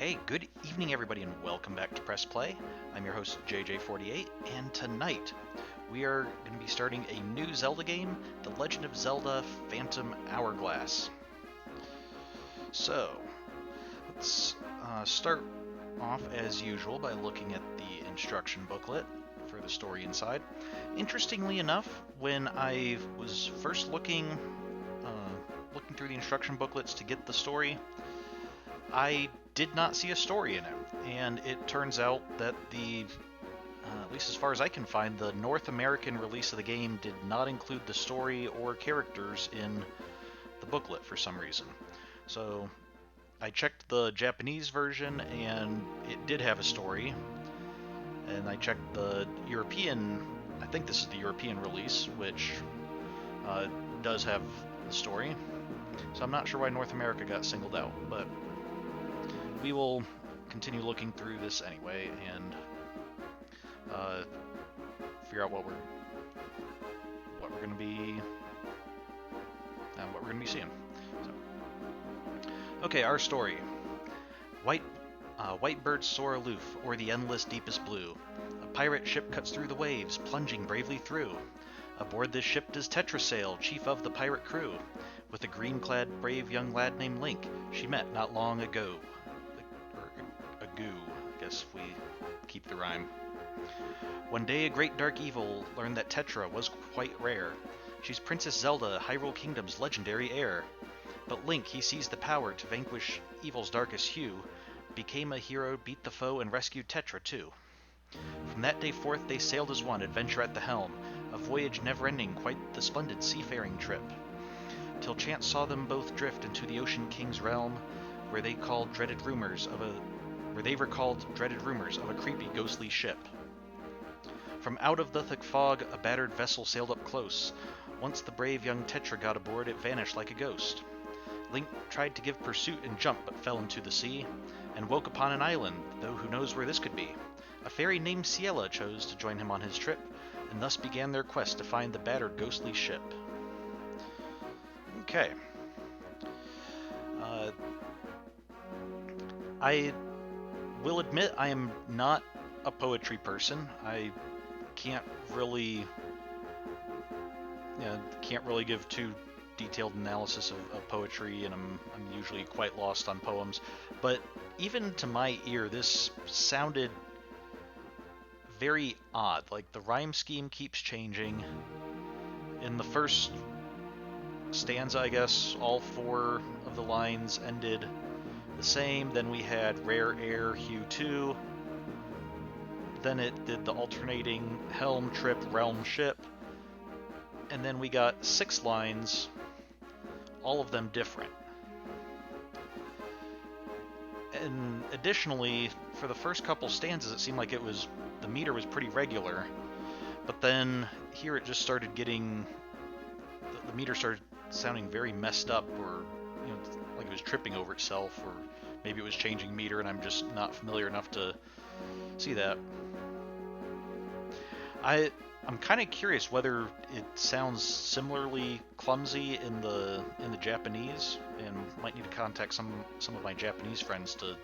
Okay, good evening everybody and welcome back to Press Play. I'm your host JJ48 and tonight we are going to be starting a new Zelda game, The Legend of Zelda Phantom Hourglass. So, let's start off as usual by looking at the instruction booklet for the story inside. Interestingly enough, when I was first looking through the instruction booklets to get the story, I did not see a story in it, and it turns out that at least as far as I can find, the North American release of the game did not include the story or characters in the booklet for some reason. So I checked the Japanese version, and it did have a story, and I checked the European, I think this is the European release, which does have the story. So I'm not sure why North America got singled out, but we will continue looking through this anyway and figure out what we're going to be seeing. So, okay, our story. White birds soar aloof o'er the endless deepest blue. A pirate ship cuts through the waves, plunging bravely through. Aboard this ship does Tetra sail, chief of the pirate crew, with a green-clad brave young lad named Link she met not long ago. Goo, I guess if we keep the rhyme. One day a great dark evil learned that Tetra was quite rare. She's Princess Zelda, Hyrule Kingdom's legendary heir. But Link, he seized the power to vanquish evil's darkest hue, became a hero, beat the foe, and rescued Tetra too. From that day forth they sailed as one, adventure at the helm, a voyage never-ending, quite the splendid seafaring trip. Till chance saw them both drift into the Ocean King's realm, where they recalled dreaded rumors of a creepy, ghostly ship. From out of the thick fog, a battered vessel sailed up close. Once the brave young Tetra got aboard, it vanished like a ghost. Link tried to give pursuit and jump, but fell into the sea, and woke upon an island, though who knows where this could be. A fairy named Ciela chose to join him on his trip, and thus began their quest to find the battered, ghostly ship. Okay. I will admit I am not a poetry person. I can't really give too detailed analysis of poetry, and I'm usually quite lost on poems. But even to my ear, this sounded very odd. Like, the rhyme scheme keeps changing. In the first stanza, I guess, all four of the lines ended the same. Then we had rare air hue 2. Then it did the alternating helm, trip, realm, ship. And then we got 6 lines, all of them different. And additionally, for the first couple stanzas, it seemed like the meter was pretty regular. But then here it just started getting, the meter started sounding very messed up, or like it was tripping over itself, or maybe it was changing meter and I'm just not familiar enough to see that. I'm kind of curious whether it sounds similarly clumsy in the Japanese, and might need to contact some of my Japanese friends to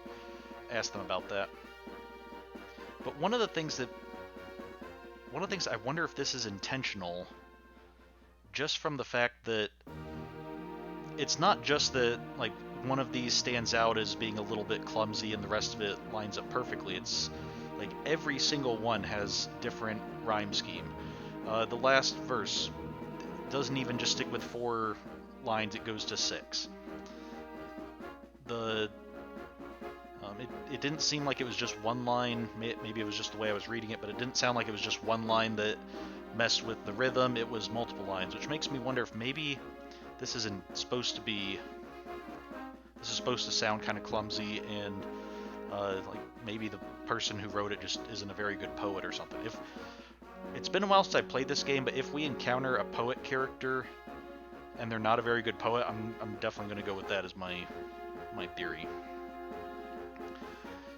ask them about that. But one of the things I wonder if this is intentional, just from the fact that it's not just that, like, one of these stands out as being a little bit clumsy and the rest of it lines up perfectly. It's like every single one has different rhyme scheme. The last verse doesn't even just stick with 4 lines, it goes to 6. It didn't seem like it was just one line. Maybe it was just the way I was reading it, but it didn't sound like it was just one line that messed with the rhythm. It was multiple lines, which makes me wonder if maybe this isn't supposed to be. This is supposed to sound kind of clumsy, and like maybe the person who wrote it just isn't a very good poet or something. If it's been a while since I played this game, but if we encounter a poet character and they're not a very good poet, I'm definitely going to go with that as my theory.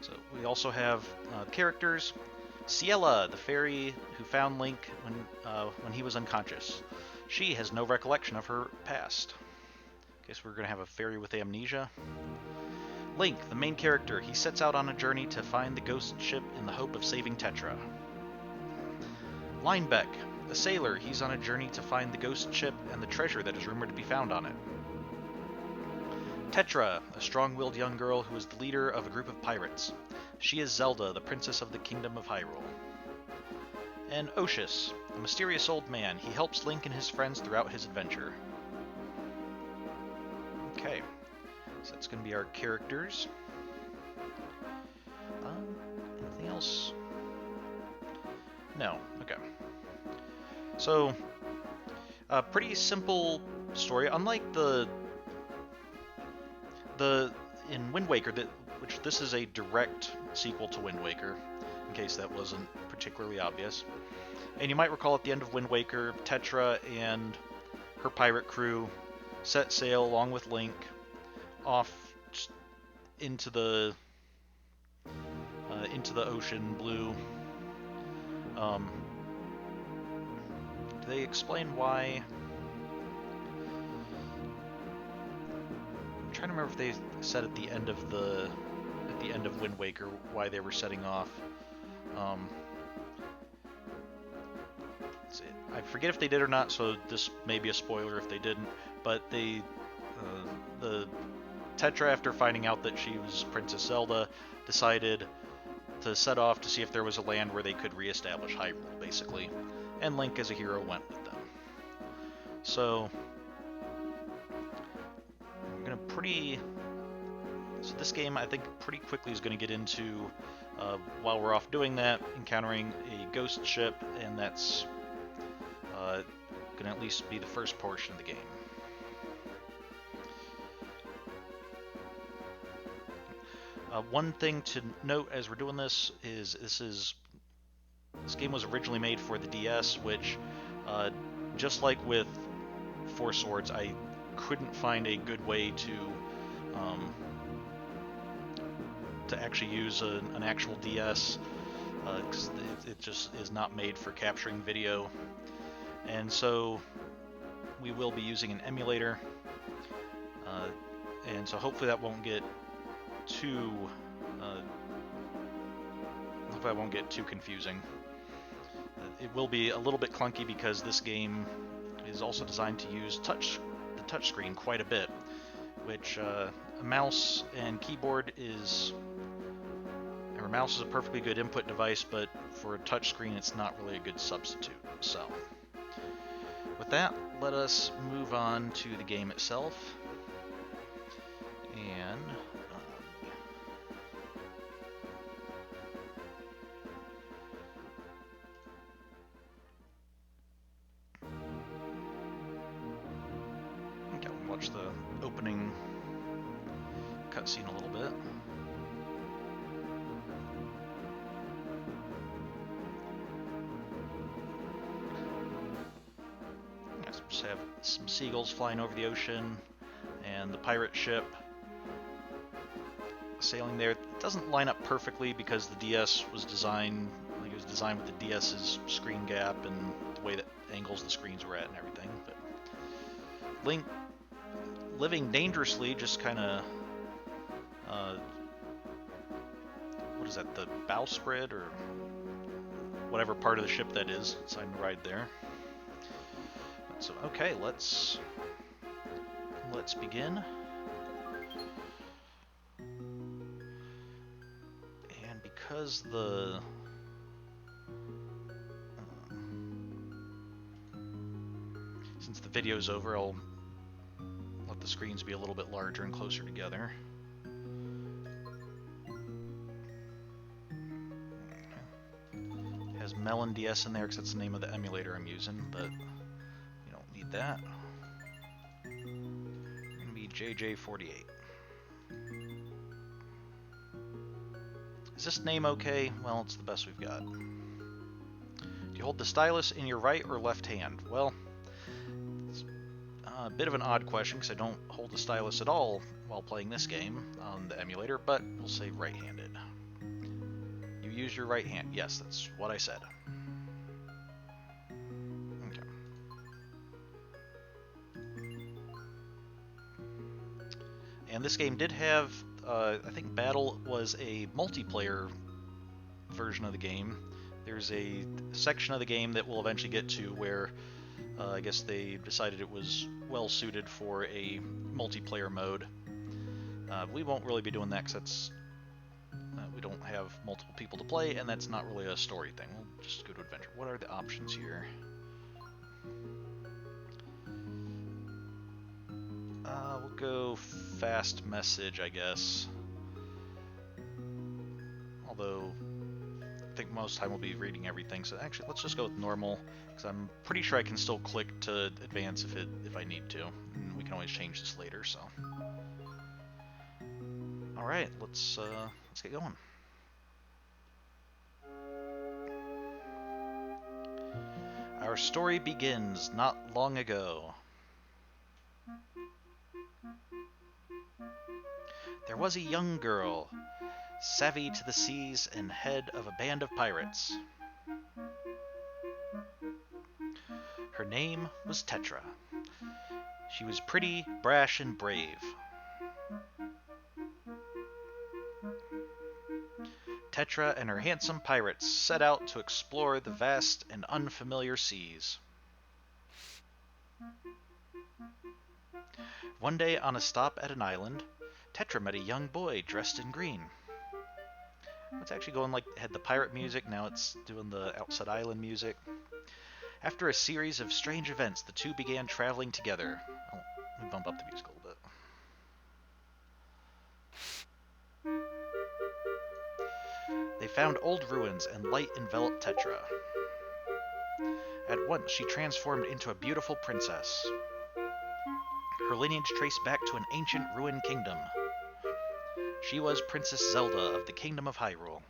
So we also have characters. Ciela, the fairy who found Link when he was unconscious. She has no recollection of her past. Okay, so we're going to have a fairy with amnesia. Link, the main character, he sets out on a journey to find the ghost ship in the hope of saving Tetra. Linebeck, a sailor, he's on a journey to find the ghost ship and the treasure that is rumored to be found on it. Tetra, a strong-willed young girl who is the leader of a group of pirates. She is Zelda, the princess of the kingdom of Hyrule. And Oshus, a mysterious old man. He helps Link and his friends throughout his adventure. Okay, so that's going to be our characters. Anything else? No. Okay. So, pretty simple story. Unlike the in Wind Waker, which this is a direct sequel to Wind Waker, in case that wasn't particularly obvious. And you might recall at the end of Wind Waker, Tetra and her pirate crew set sail along with Link off into the ocean blue. Do they explain why? I'm trying to remember if they said at the end of Wind Waker why they were setting off. I forget if they did or not, so this may be a spoiler if they didn't. But the Tetra, after finding out that she was Princess Zelda, decided to set off to see if there was a land where they could reestablish Hyrule, basically. And Link, as a hero, went with them. So, I'm gonna So this game, I think, pretty quickly is going to get into, while we're off doing that, encountering a ghost ship, and that's going to at least be the first portion of the game. One thing to note as we're doing this is this game was originally made for the DS, which, just like with Four Swords, I couldn't find a good way to actually use an actual DS, because it just is not made for capturing video. And so we will be using an emulator, and so hopefully that won't get too confusing. It will be a little bit clunky because this game is also designed to use the touchscreen quite a bit, which a mouse and keyboard is. Or mouse is a perfectly good input device, but for a touchscreen, it's not really a good substitute. So, with that, let us move on to the game itself. And okay, we'll watch the opening cutscene a little bit. Just have some seagulls flying over the ocean, and the pirate ship sailing there. It doesn't line up perfectly because the DS was designed, like it was designed with the DS's screen gap and the way that angles the screens were at and everything. But Link living dangerously, just kind of, what is that, the bowsprit or whatever part of the ship that is, deciding to ride there. So, okay, let's begin. And because since the video's over, I'll let the screens be a little bit larger and closer together. It has Melon DS in there because that's the name of the emulator I'm using, but need that. It's gonna be JJ48. Is this name okay? Well, it's the best we've got. Do you hold the stylus in your right or left hand? Well, it's a bit of an odd question because I don't hold the stylus at all while playing this game on the emulator, but we'll say right-handed. You use your right hand. Yes, that's what I said. And this game did have I think Battle was a multiplayer version of the game. There's a section of the game that we'll eventually get to where I guess they decided it was well suited for a multiplayer mode. We won't really be doing that because that's we don't have multiple people to play, and that's not really a story thing. We'll just go to adventure. What are the options here? We'll go fast message, I guess. Although I think most time we'll be reading everything, so actually let's just go with normal, because I'm pretty sure I can still click to advance if I need to. And we can always change this later, so. Alright, let's get going. Our story begins not long ago. There was a young girl, savvy to the seas and head of a band of pirates. Her name was Tetra. She was pretty, brash, and brave. Tetra and her handsome pirates set out to explore the vast and unfamiliar seas. One day on a stop at an island, Tetra met a young boy dressed in green. It's actually going like, had the pirate music, now it's doing the outside island music. After a series of strange events, the two began traveling together. Oh, let me bump up the music a little bit. They found old ruins and light enveloped Tetra. At once, she transformed into a beautiful princess. Her lineage traced back to an ancient ruined kingdom. She was Princess Zelda of the Kingdom of Hyrule.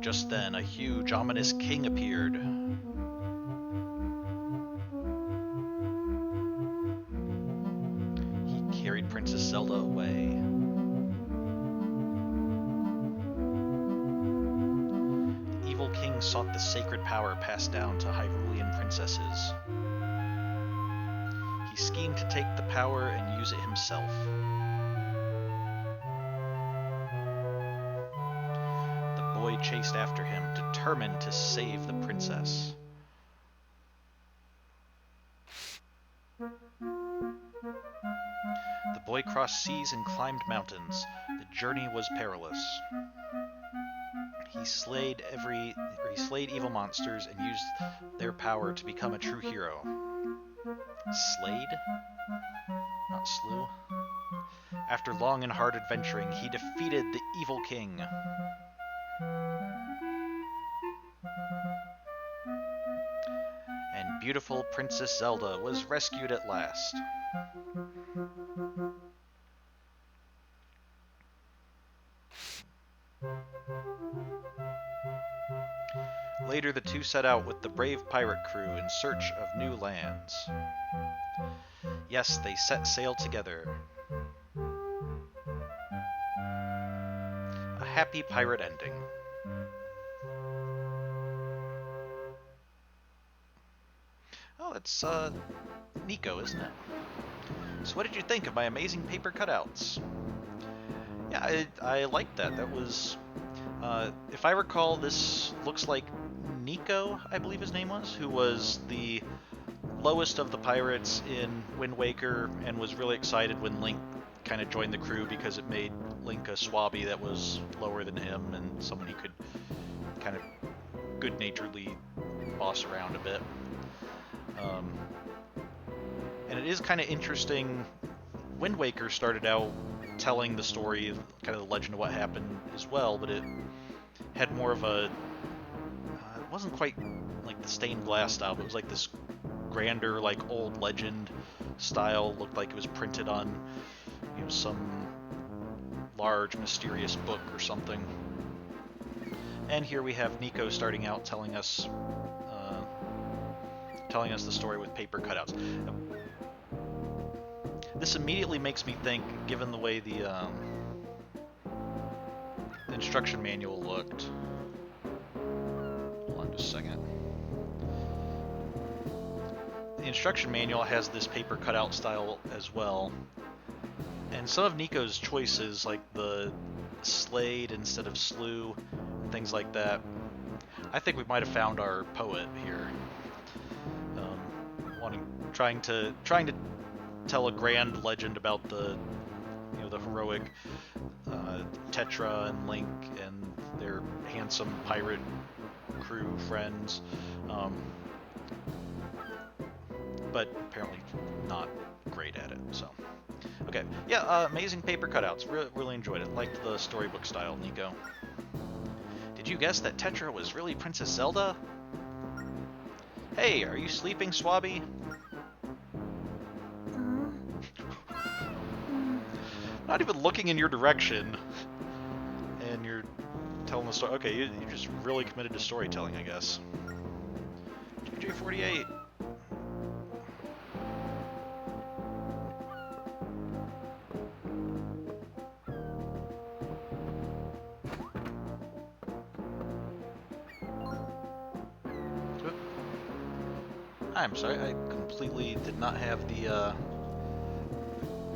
Just then, a huge, ominous king appeared. He carried Princess Zelda away. The evil king sought the sacred power passed down to Hyrulean princesses. He schemed to take the power and use it himself. The boy chased after him, determined to save the princess. The boy crossed seas and climbed mountains. The journey was perilous. He slayed evil monsters and used their power to become a true hero. Slayed? Not slew? After long and hard adventuring, he defeated the evil king. And beautiful Princess Zelda was rescued at last. Later, the two set out with the brave pirate crew in search of new lands. Yes, they set sail together. A happy pirate ending. Oh, it's Nico, isn't it? So what did you think of my amazing paper cutouts? Yeah, I liked that. That was, if I recall, this looks like Nico, I believe his name was, who was the lowest of the pirates in Wind Waker and was really excited when Link kind of joined the crew because it made Link a swabby that was lower than him and someone he could kind of good-naturedly boss around a bit. And it is kind of interesting. Wind Waker started out telling the story, kind of the legend of what happened as well, but it had more of a it wasn't quite like the stained glass style, but it was like this grander, like old legend style. Looked like it was printed on, you know, some large mysterious book or something. And here we have Nico starting out telling us the story with paper cutouts. This immediately makes me think, given the way the instruction manual looked. Hold on just a second. The instruction manual has this paper cutout style as well. And some of Nico's choices, like the Slade instead of Slew, and things like that, I think we might have found our poet here. Trying to tell a grand legend about the heroic Tetra and Link and their handsome pirate crew friends, but apparently not great at it. So, okay, yeah, amazing paper cutouts. Really enjoyed it. Liked the storybook style, Nico. Did you guess that Tetra was really Princess Zelda? Hey, are you sleeping, Swabby? Not even looking in your direction, and you're telling the story. Okay, you're just really committed to storytelling, I guess. JJ48. I'm sorry, I completely did not have the,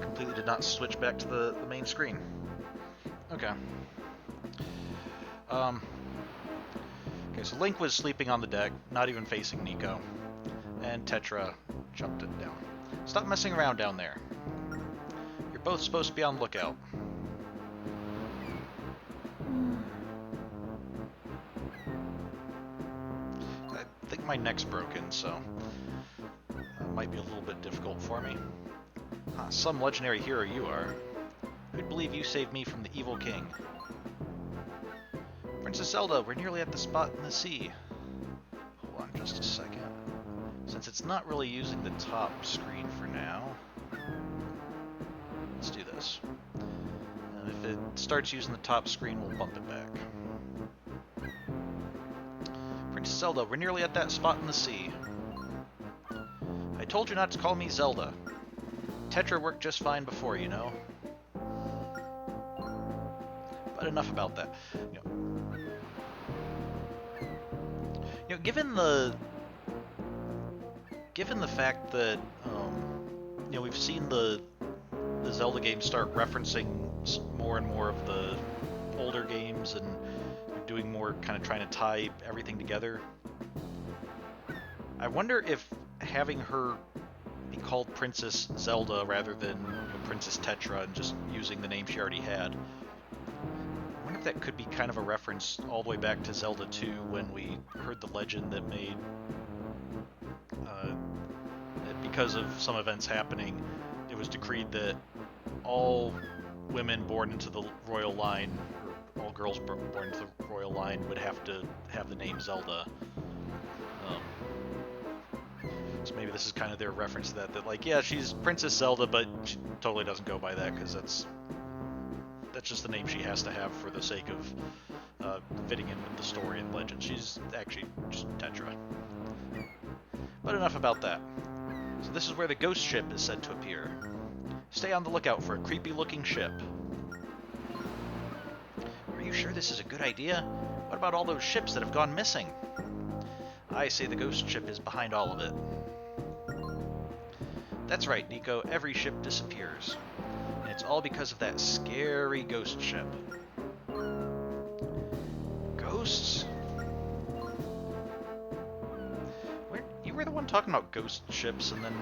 completely did not switch back to the main screen. Okay. Okay, so Link was sleeping on the deck, not even facing Nico. And Tetra jumped it down. Stop messing around down there. You're both supposed to be on the lookout. I think my neck's broken, so that might be a little bit difficult for me. Huh, some legendary hero you are. Who'd believe you saved me from the evil king? Princess Zelda, we're nearly at the spot in the sea. Hold on just a second. Since it's not really using the top screen for now, let's do this. And if it starts using the top screen, we'll bump it back. Princess Zelda, we're nearly at that spot in the sea. I told you not to call me Zelda. Tetra worked just fine before, you know. But enough about that. Given the fact that we've seen the Zelda games start referencing more and more of the older games and doing more kind of trying to tie everything together, I wonder if having her be called Princess Zelda rather than Princess Tetra and just using the name she already had, I wonder if that could be kind of a reference all the way back to Zelda 2 when we heard the legend that made because of some events happening, it was decreed that all women born into the royal line, or all girls born into the royal line, would have to have the name Zelda. So maybe this is kind of their reference to that like, yeah, she's Princess Zelda, but she totally doesn't go by that because that's just the name she has to have for the sake of fitting in with the story and legend. She's actually just Tetra. But enough about that. So this is where the ghost ship is said to appear. Stay on the lookout for a creepy-looking ship. Are you sure this is a good idea? What about all those ships that have gone missing? I say the ghost ship is behind all of it. That's right, Nico. Every ship disappears. And it's all because of that scary ghost ship. Ghosts? You were the one talking about ghost ships, and then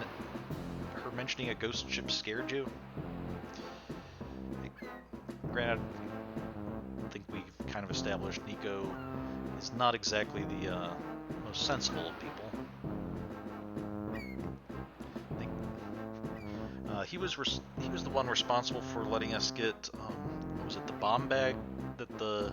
her mentioning a ghost ship scared you? Granted, I think we've kind of established Nico is not exactly the most sensible of people. I think he was the one responsible for letting us get what was it, the bomb bag that the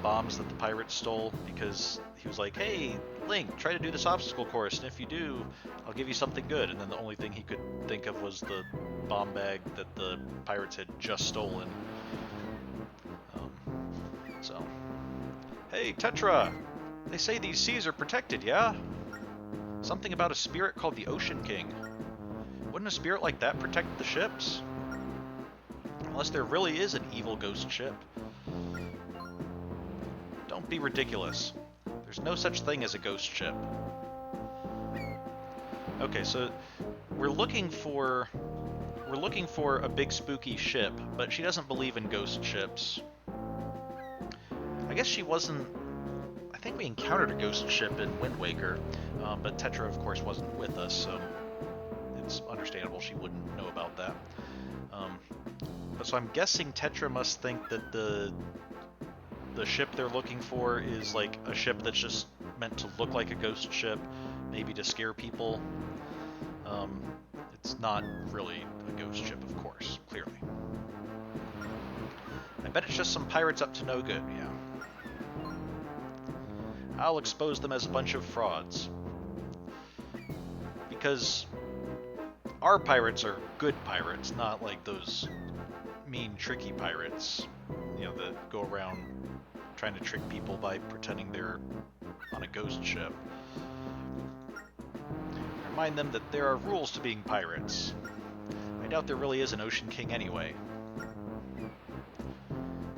bombs that the pirates stole, because he was like, hey, Link, try to do this obstacle course, and if you do, I'll give you something good. And then the only thing he could think of was the bomb bag that the pirates had just stolen. So, hey, Tetra! They say these seas are protected, yeah? Something about a spirit called the Ocean King. Wouldn't a spirit like that protect the ships? Unless there really is an evil ghost ship. Don't be ridiculous. There's no such thing as a ghost ship. Okay, so we're looking for a big spooky ship, but she doesn't believe in ghost ships. I guess she wasn't. I think we encountered a ghost ship in Wind Waker, but Tetra, of course, wasn't with us, so it's understandable she wouldn't know about that. But so I'm guessing Tetra must think that the ship they're looking for is like a ship that's just meant to look like a ghost ship, maybe to scare people. It's not really a ghost ship, of course, clearly. I bet it's just some pirates up to no good, yeah. I'll expose them as a bunch of frauds. Because our pirates are good pirates, not like those mean, tricky pirates, you know, that go around trying to trick people by pretending they're on a ghost ship. Remind them that there are rules to being pirates. I doubt there really is an Ocean King anyway.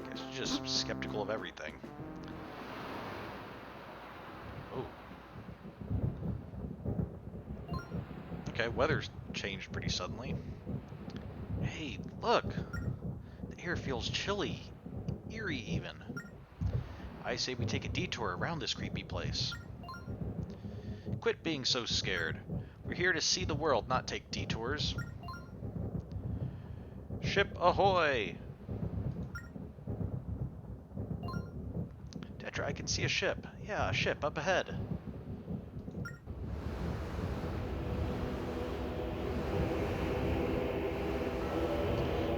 Guess you're just skeptical of everything. Oh. Okay, weather's changed pretty suddenly. Hey, look! The air feels chilly, eerie even. I say we take a detour around this creepy place. Quit being so scared. We're here to see the world, not take detours. Ship ahoy! Tetra, I can see a ship. Yeah, a ship up ahead.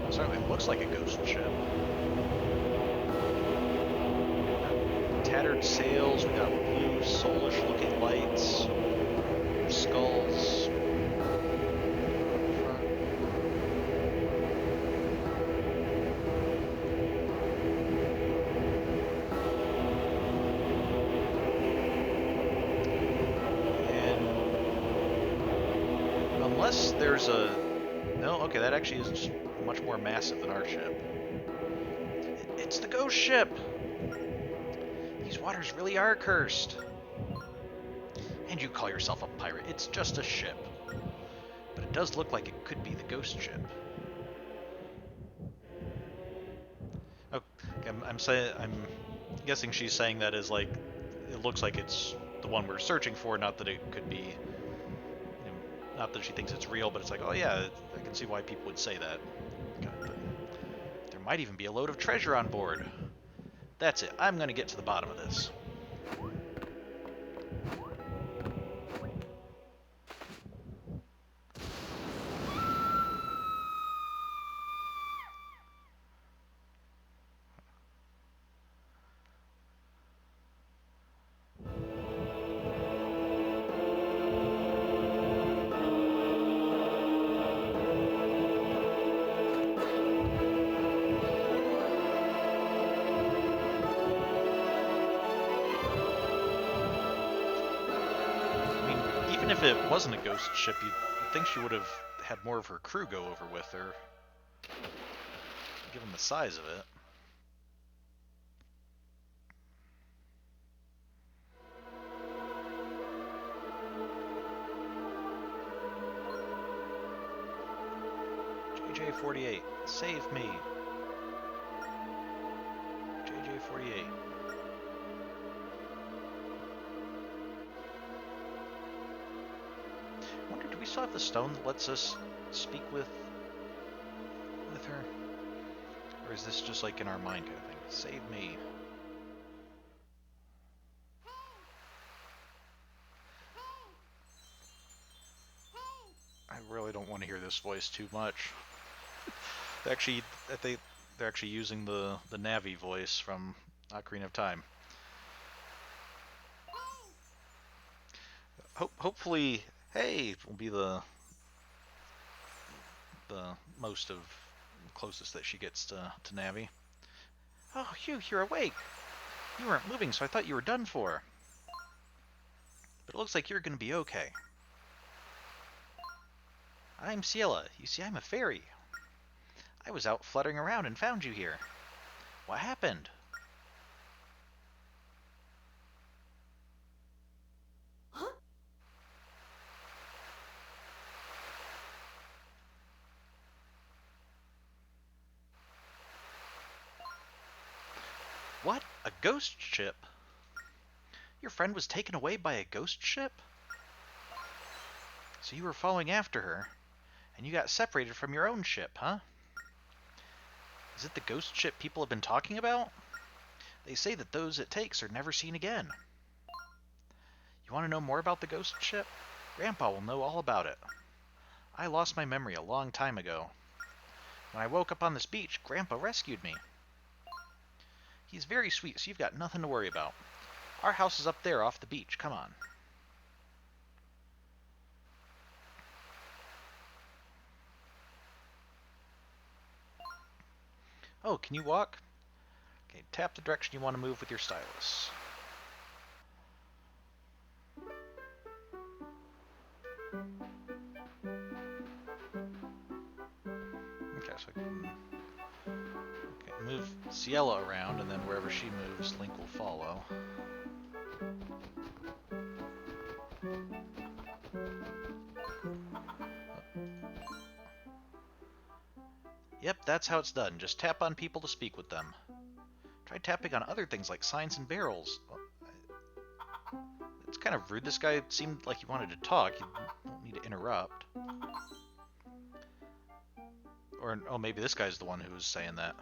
It certainly looks like a ghost ship. Tattered sails, we got blue, soulish looking lights, skulls. And unless there's a... No, okay, that actually is just much more massive than our ship. It's the ghost ship! These waters really are cursed. And you call yourself a pirate. It's just a ship. But it does look like it could be the ghost ship. Oh, I'm guessing she's saying that as like, it looks like it's the one we're searching for, not that it could be, you know, not that she thinks it's real, but it's like, oh yeah, I can see why people would say that. God, there might even be a load of treasure on board. That's it. I'm going to get to the bottom of this. If it wasn't a ghost ship, you'd think she would have had more of her crew go over with her, given the size of it. JJ48, save me. JJ48. I wonder, do we still have the stone that lets us speak with her? Or is this just like in our mind kind of thing? Save me. I really don't want to hear this voice too much. They're actually using the Navi voice from Ocarina of Time. Hopefully, hey, will be the most of closest that she gets to Navi. Oh, you're awake. You weren't moving, so I thought you were done for. But it looks like you're going to be okay. I'm Ciela. You see, I'm a fairy. I was out fluttering around and found you here. What happened? Huh? What? A ghost ship? Your friend was taken away by a ghost ship? So you were following after her, and you got separated from your own ship, huh? Is it the ghost ship people have been talking about? They say that those it takes are never seen again. You want to know more about the ghost ship? Grandpa will know all about it. I lost my memory a long time ago. When I woke up on this beach, Grandpa rescued me. He's very sweet, so you've got nothing to worry about. Our house is up there off the beach. Come on. Oh, can you walk? Okay, tap the direction you want to move with your stylus. Okay, so I can move Ciela around, and then wherever she moves, Link will follow. Yep, that's how it's done. Just tap on people to speak with them. Try tapping on other things like signs and barrels. It's kind of rude. This guy seemed like he wanted to talk. You don't need to interrupt. Or, oh, maybe this guy's the one who was saying that.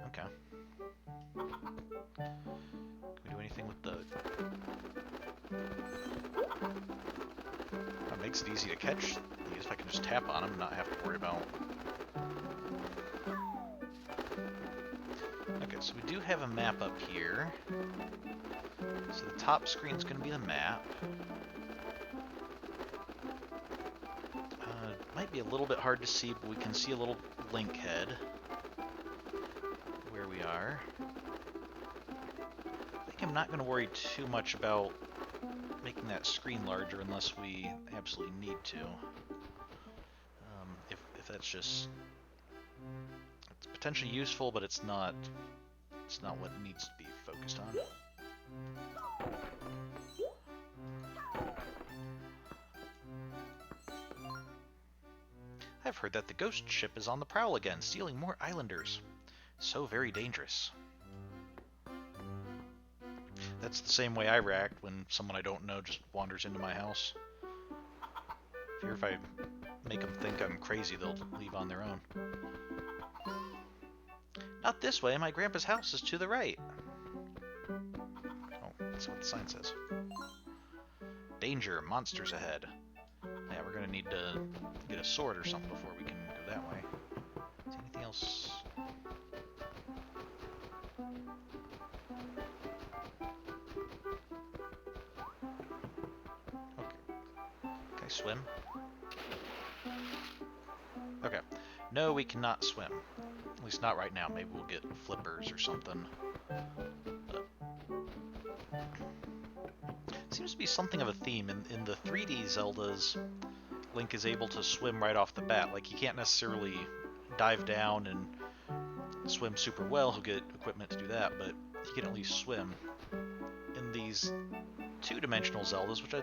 Okay. Can we do anything with the... That makes it easy to catch these if I can just tap on them and not have to worry about... Okay, so we do have a map up here. So the top screen's going to be the map. Might be a little bit hard to see, but we can see a little Link head where we are. I think I'm not going to worry too much about making that screen larger unless we absolutely need to. If that's just... It's potentially useful, but it's not what needs to be focused on. I've heard that the ghost ship is on the prowl again, stealing more islanders. So very dangerous. That's the same way I react when someone I don't know just wanders into my house. Fear if I make them think I'm crazy, they'll leave on their own. Not this way, my grandpa's house is to the right. Oh, that's what the sign says. Danger, monsters ahead. Yeah, we're gonna need to get a sword or something before we can go that way. Is there anything else? Okay. Can I swim? Okay. No, we cannot swim. At least not right now. Maybe we'll get flippers or something. Seems to be something of a theme. In the 3D Zeldas, Link is able to swim right off the bat. Like, he can't necessarily dive down and swim super well. He'll get equipment to do that, but he can at least swim. In these two-dimensional Zeldas, which I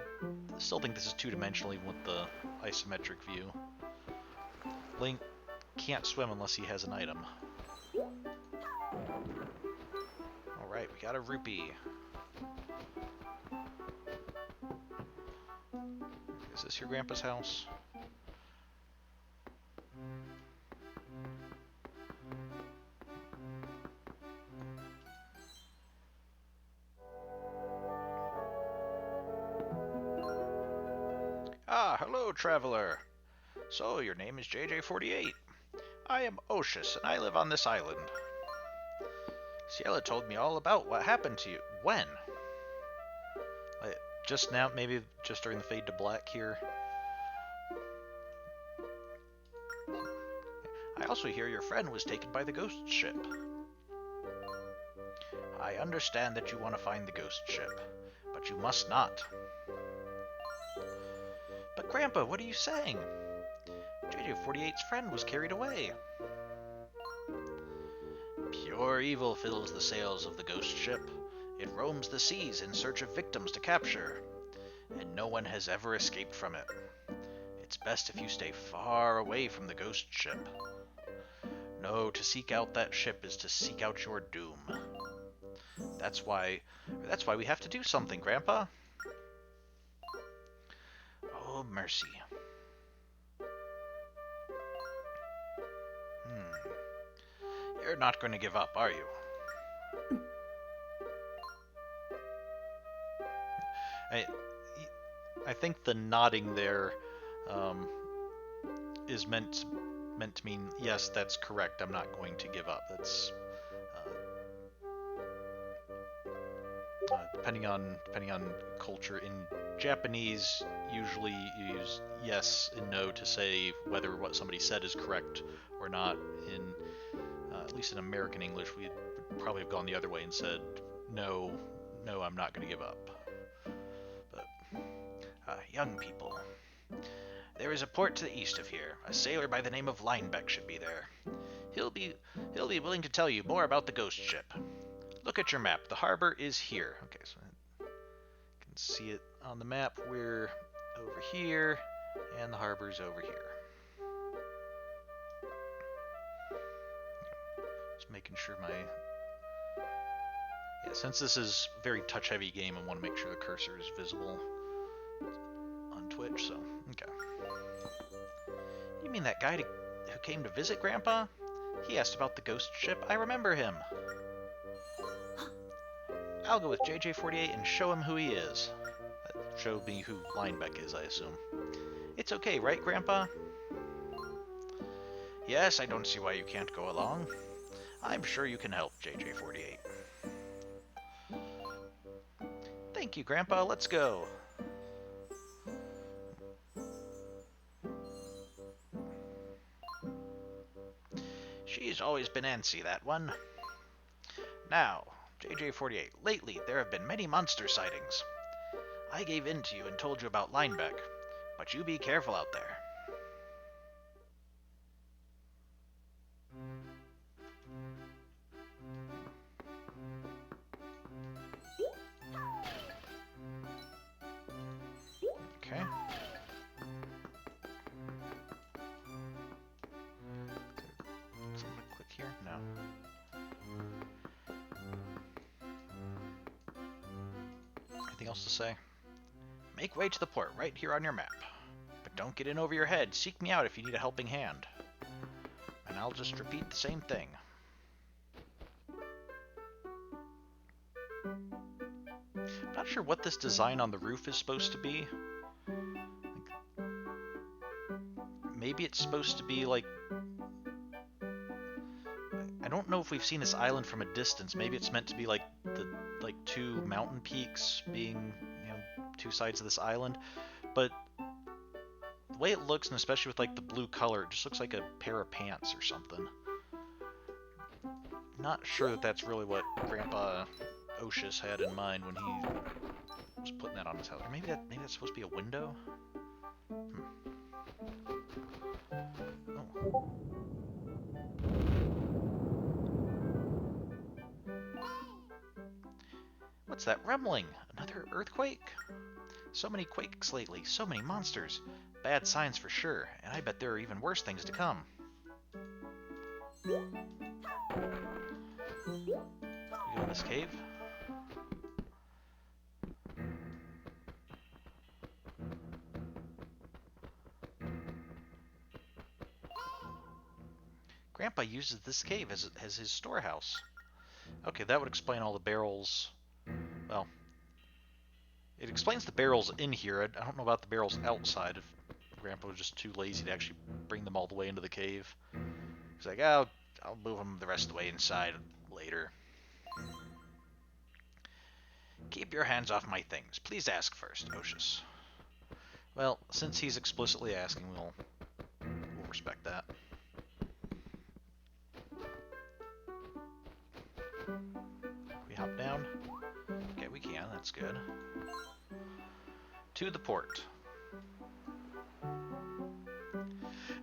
still think this is two-dimensional even with the isometric view, Link can't swim unless he has an item. Alright, we got a rupee. Is this your grandpa's house? Ah, hello, traveler. So, your name is JJ48. I am Oshus, and I live on this island. Ciela told me all about what happened to you. When? Just now, maybe just during the fade to black here. I also hear your friend was taken by the ghost ship. I understand that you want to find the ghost ship, but you must not. But Grandpa, what are you saying? JJ48's friend was carried away. Pure evil fills the sails of the ghost ship. It roams the seas in search of victims to capture, and no one has ever escaped from it. It's best if you stay far away from the ghost ship. No, to seek out that ship is to seek out your doom. That's why we have to do something, Grandpa. Oh, mercy. You're not going to give up, are you? I think the nodding there is meant to mean, yes, that's correct, I'm not going to give up. That's depending on culture. In Japanese, usually you use yes and no to say whether what somebody said is correct or not. In at least in American English, we would probably have gone the other way and said no, I'm not going to give up. But young people, there is a port to the east of here. A sailor by the name of Linebeck should be there. He'll be willing to tell you more about the ghost ship. Look at your map. The harbor is here. Okay, so you can see it on the map. We're over here, and the harbor's over here. Just making sure since this is a very touch-heavy game, I want to make sure the cursor is visible on Twitch, so, okay. You mean that guy who came to visit, Grandpa? He asked about the ghost ship. I remember him. I'll go with JJ48 and show him who he is. Show me who Linebeck is, I assume. It's okay, right, Grandpa? Yes, I don't see why you can't go along. I'm sure you can help, JJ48. Thank you, Grandpa. Let's go. She's always been antsy, that one. Now, JJ48, lately there have been many monster sightings. I gave in to you and told you about Linebeck, but you be careful out there. Okay. Someone click here? No. Anything else to say? Make way to the port right here on your map. But don't get in over your head. Seek me out if you need a helping hand. And I'll just repeat the same thing. I'm not sure what this design on the roof is supposed to be. Maybe it's supposed to be like... I don't know if we've seen this island from a distance. Maybe it's meant to be like the two mountain peaks being, two sides of this island. But the way it looks, and especially with like the blue color, it just looks like a pair of pants or something. Not sure that that's really what Grandpa Oshus had in mind when he was putting that on his house. Or maybe that's supposed to be a window? Oh. What's that rumbling? Another earthquake? So many quakes lately, so many monsters. Bad signs for sure, and I bet there are even worse things to come. We go in this cave? Grandpa uses this cave as his storehouse. Okay, that would explain all the barrels. Well, it explains the barrels in here. I don't know about the barrels outside, if Grandpa was just too lazy to actually bring them all the way into the cave. He's like, I'll move them the rest of the way inside later. Keep your hands off my things. Please ask first, Oshus. Well, since he's explicitly asking, we'll respect that. We hop down? Okay, we can. That's good. To the port.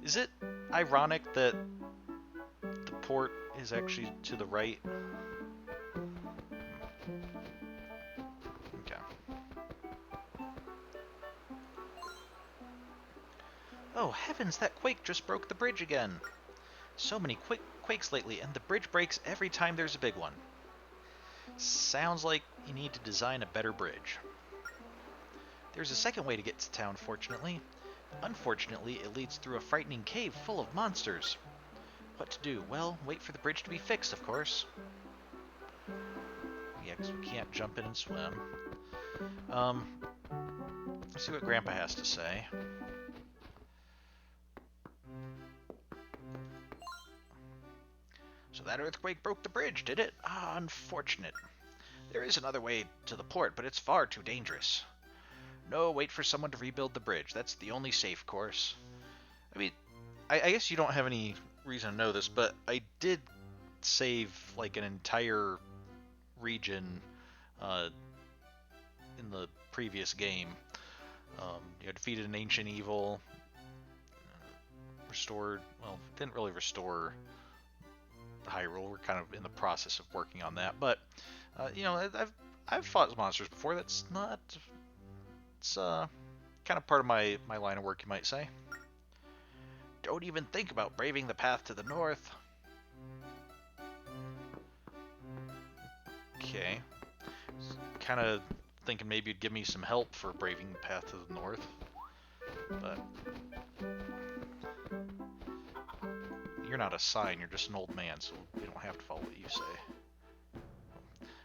Is it ironic that the port is actually to the right? Okay. Oh heavens, that quake just broke the bridge again. So many quake quakes lately, and the bridge breaks every time there's a big one. Sounds like you need to design a better bridge. There's a second way to get to town, fortunately. Unfortunately, it leads through a frightening cave full of monsters. What to do? Well, wait for the bridge to be fixed, of course. Yeah, because we can't jump in and swim. Let's see what Grandpa has to say. So that earthquake broke the bridge, did it? Ah, unfortunate. There is another way to the port, but it's far too dangerous. No, wait for someone to rebuild the bridge. That's the only safe course. I mean, I guess you don't have any reason to know this, but I did save, like, an entire region in the previous game. You defeated an ancient evil, restored, well, didn't really restore Hyrule. We're kind of in the process of working on that, but you know, I've fought monsters before. That's not, it's kind of part of my line of work, you might say. Don't even think about braving the path to the north. Okay. Kind of thinking maybe you'd give me some help for braving the path to the north, but you're not a sign, you're just an old man, so we don't have to follow what you say.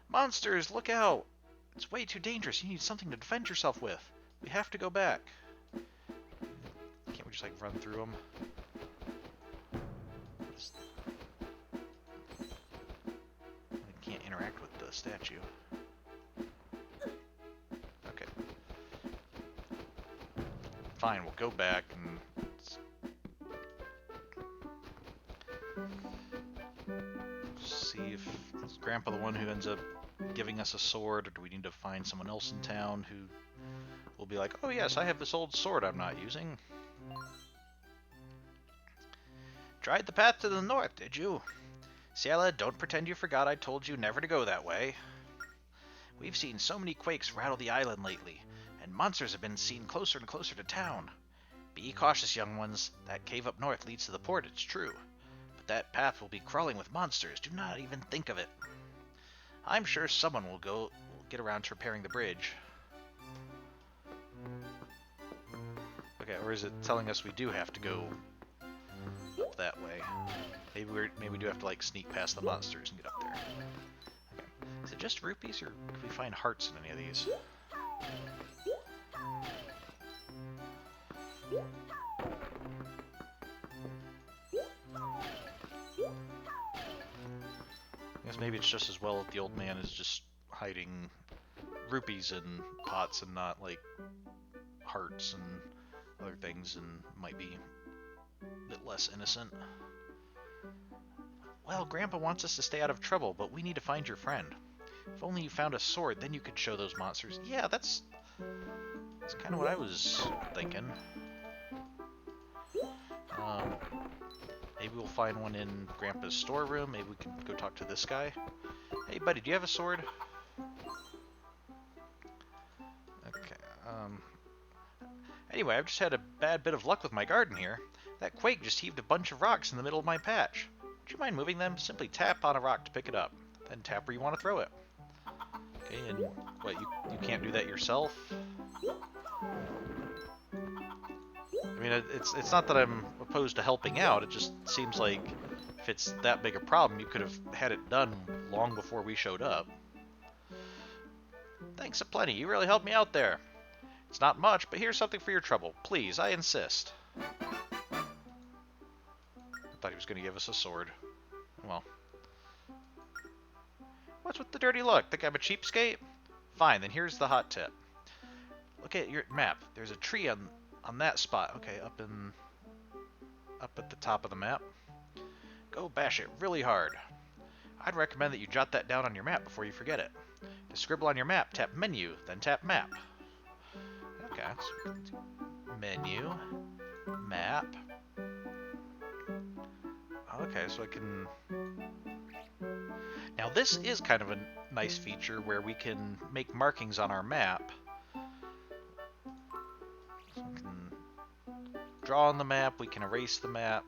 Monsters, look out! It's way too dangerous. You need something to defend yourself with. We have to go back. Can't we just, like, run through them? I can't interact with the statue. Okay. Fine, we'll go back and see if is Grandpa the one who ends up giving us a sword, or do we need to find someone else in town who will be like, oh yes, I have this old sword I'm not using. Tried the path to the north, did you? Ciela, don't pretend you forgot I told you never to go that way. We've seen so many quakes rattle the island lately, and monsters have been seen closer and closer to town. Be cautious, young ones. That cave up north leads to the port, it's true. But that path will be crawling with monsters. Do not even think of it. I'm sure someone will get around to repairing the bridge. Okay, or is it telling us we do have to go up that way? Maybe we do have to, like, sneak past the monsters and get up there. Okay. Is it just rupees, or can we find hearts in any of these? I guess maybe it's just as well that the old man is just hiding rupees in pots and not, like, hearts and other things, and might be a bit less innocent. Well, Grandpa wants us to stay out of trouble, but we need to find your friend. If only you found a sword, then you could show those monsters. Yeah, that's kind of what I was thinking. Maybe we'll find one in Grandpa's storeroom. Maybe we can go talk to this guy. Hey, buddy, do you have a sword? Okay, anyway, I've just had a bad bit of luck with my garden here. That quake just heaved a bunch of rocks in the middle of my patch. Would you mind moving them? Simply tap on a rock to pick it up. Then tap where you want to throw it. Okay, and what, you can't do that yourself? I mean, it's not that I'm opposed to helping out, it just seems like if it's that big a problem, you could have had it done long before we showed up. Thanks aplenty, you really helped me out there. It's not much, but here's something for your trouble. Please, I insist. I thought he was going to give us a sword. Well. What's with the dirty look? Think I'm a cheapskate? Fine, then here's the hot tip. Look at your map. There's a tree on that spot. Okay, up at the top of the map. Go bash it really hard. I'd recommend that you jot that down on your map before you forget it. To scribble on your map, tap menu, then tap map. Okay, so menu, map. Okay, so I can... Now this is kind of a nice feature where we can make markings on our map. So we can draw on the map, we can erase the map.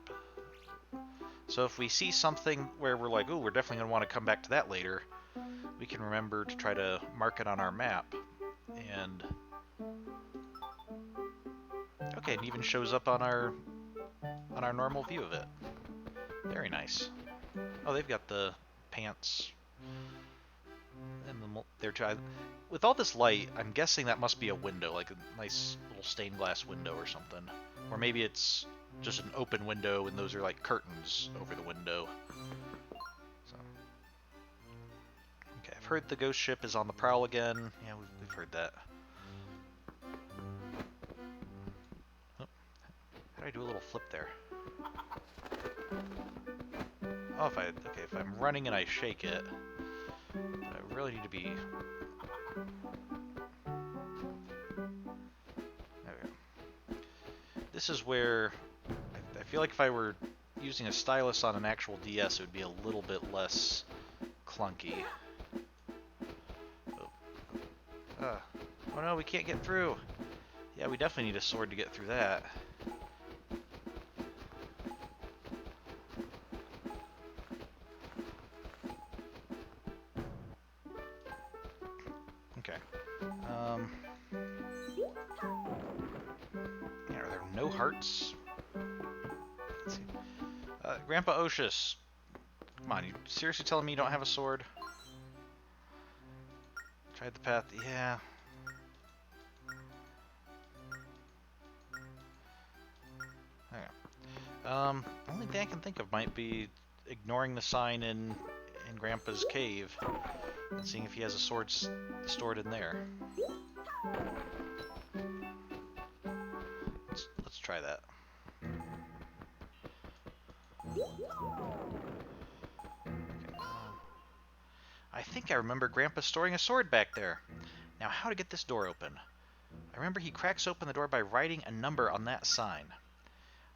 So if we see something where we're like, ooh, we're definitely going to want to come back to that later, we can remember to try to mark it on our map. And okay, it even shows up on our normal view of it. Very nice. Oh, they've got the pants and they're trying. With all this light, I'm guessing that must be a window, like a nice little stained glass window or something. Or maybe it's just an open window and those are like curtains over the window. So. Okay, I've heard the ghost ship is on the prowl again. Yeah, we've heard that. Oh, how do I do a little flip there? Oh, if I'm running and I shake it, I really need to be. There we go. This is where I feel like if I were using a stylus on an actual DS, it would be a little bit less clunky. Oh no, we can't get through. Yeah, we definitely need a sword to get through that. Okay. Yeah, are there no hearts? Let's see. Grandpa Oshus. Come on, you seriously telling me you don't have a sword? Tried the path. Yeah. Okay. Only thing I can think of might be ignoring the sign in Grandpa's cave and seeing if he has a sword stored in there. Let's try that. Okay. I think I remember Grandpa storing a sword back there. Now, how to get this door open? I remember he cracks open the door by writing a number on that sign.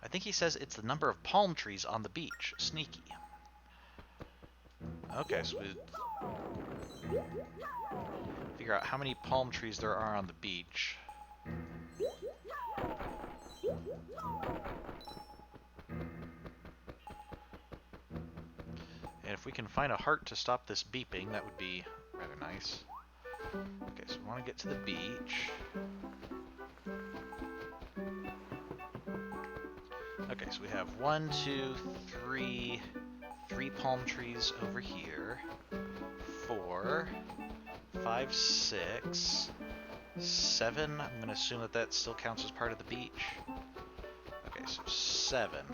I think he says it's the number of palm trees on the beach. Sneaky. Okay, so we figure out how many palm trees there are on the beach. And if we can find a heart to stop this beeping, that would be rather nice. Okay, so we want to get to the beach. Okay, so we have 1, 2, 3 palm trees over here. 4, 5, 6, 7. I'm going to assume that still counts as part of the beach. Okay, so 7.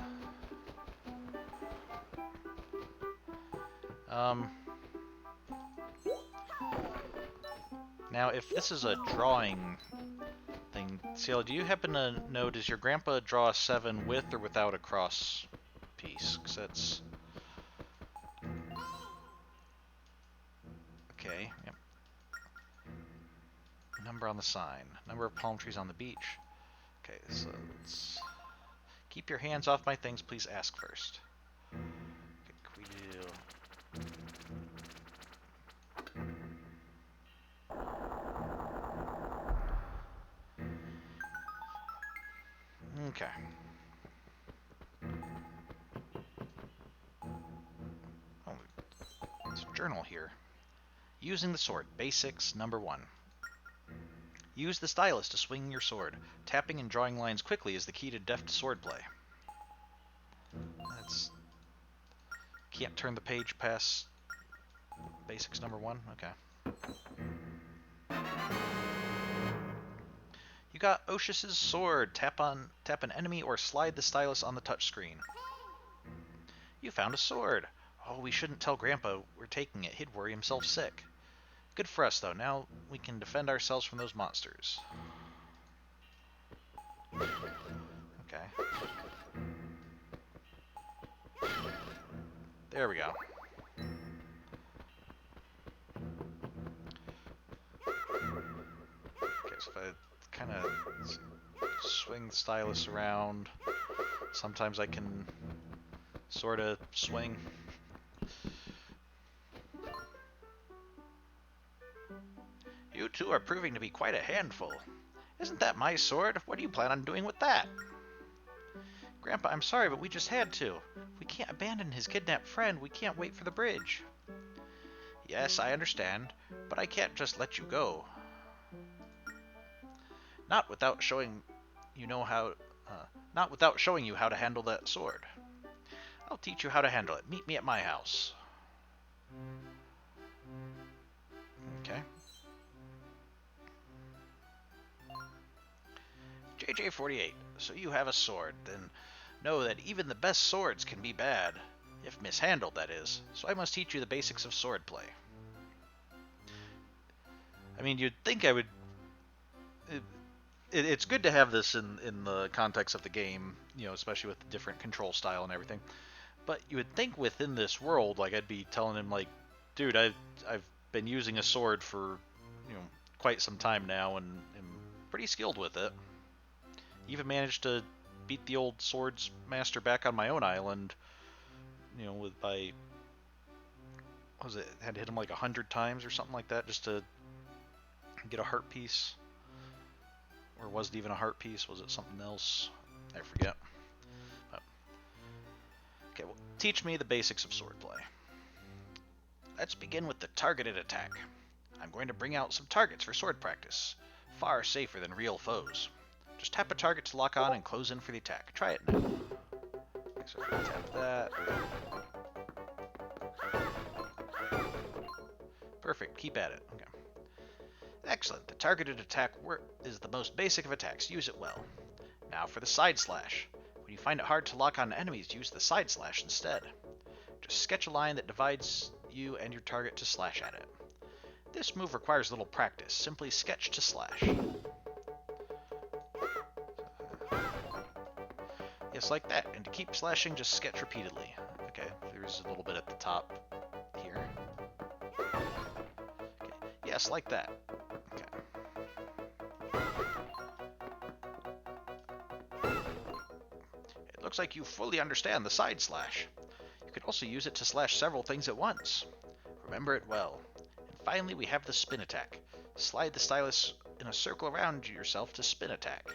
Now, if this is a drawing thing, Cielo, do you happen to know, does your grandpa draw a 7 with or without a cross piece? Because that's... Okay, yep. Number on the sign. Number of palm trees on the beach. Okay, so let's... Keep your hands off my things, please ask first. Okay, can we do... Okay. Oh, there's a journal here. Using the sword. Basics, number 1. Use the stylus to swing your sword. Tapping and drawing lines quickly is the key to deft swordplay. That's... Can't turn the page past basics number 1? Okay. You got Oshus's sword. Tap an enemy or slide the stylus on the touchscreen. You found a sword. Oh, we shouldn't tell Grandpa we're taking it. He'd worry himself sick. Good for us, though. Now we can defend ourselves from those monsters. Okay. There we go. Okay, so if I kind of swing the stylus around, sometimes I can sort of swing. You two are proving to be quite a handful. Isn't that my sword? What do you plan on doing with that? Grandpa, I'm sorry, but we just had to. We can't abandon his kidnapped friend. We can't wait for the bridge. Yes, I understand, but I can't just let you go. Not without showing you know how. Not without showing you how to handle that sword. I'll teach you how to handle it. Meet me at my house. Okay. JJ48, so you have a sword, then know that even the best swords can be bad. If mishandled, that is. So I must teach you the basics of swordplay. I mean, you'd think I would... It's good to have this in the context of the game, you know, especially with the different control style and everything. But you would think within this world, like, I'd be telling him, like, dude, I've been using a sword for, you know, quite some time now, and am pretty skilled with it. Even managed to beat the old swords master back on my own island, you know, with by... What was it? Had to hit him like 100 times or something like that just to get a heart piece. Or was it even a heart piece? Was it something else? I forget. But, okay, well, teach me the basics of swordplay. Let's begin with the targeted attack. I'm going to bring out some targets for sword practice. Far safer than real foes. Just tap a target to lock on and close in for the attack. Try it now. Okay, so tap that. Perfect. Keep at it. Okay. Excellent. The targeted attack is the most basic of attacks. Use it well. Now for the side slash. When you find it hard to lock on enemies, use the side slash instead. Just sketch a line that divides you and your target to slash at it. This move requires little practice. Simply sketch to slash. Yes, like that. And to keep slashing, just sketch repeatedly. Okay, there's a little bit at the top here. Okay. Yes, like that. Okay. It looks like you fully understand the side slash. You can also use it to slash several things at once. Remember it well. And finally, we have the spin attack. Slide the stylus in a circle around yourself to spin attack.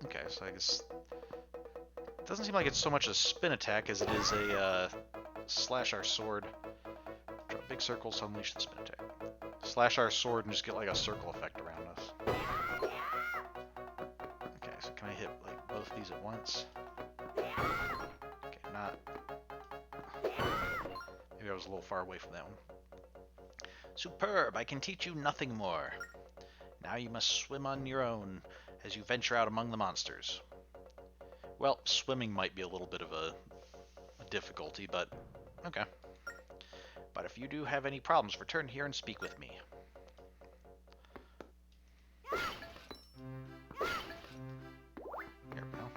Okay, so I guess it doesn't seem like it's so much a spin attack as it is a slash our sword. Draw big circles to unleash the spin attack. Slash our sword and just get like a circle effect around us. Okay, so can I hit like both of these at once? Okay, not. Maybe I was a little far away from that one. Superb! I can teach you nothing more. Now you must swim on your own as you venture out among the monsters. Well, swimming might be a little bit of a difficulty, but okay. But if you do have any problems, return here and speak with me. Here we go.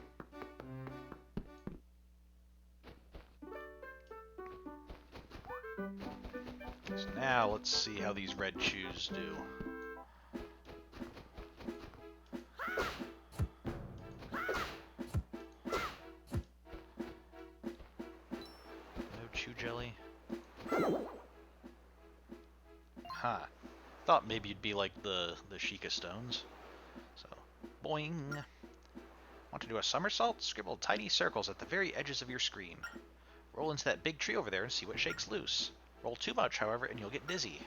So now let's see how these red shoes do. Jelly. Ha. Thought maybe it'd be like the Sheikah stones. So, boing. Want to do a somersault? Scribble tiny circles at the very edges of your screen. Roll into that big tree over there and see what shakes loose. Roll too much, however, and you'll get dizzy.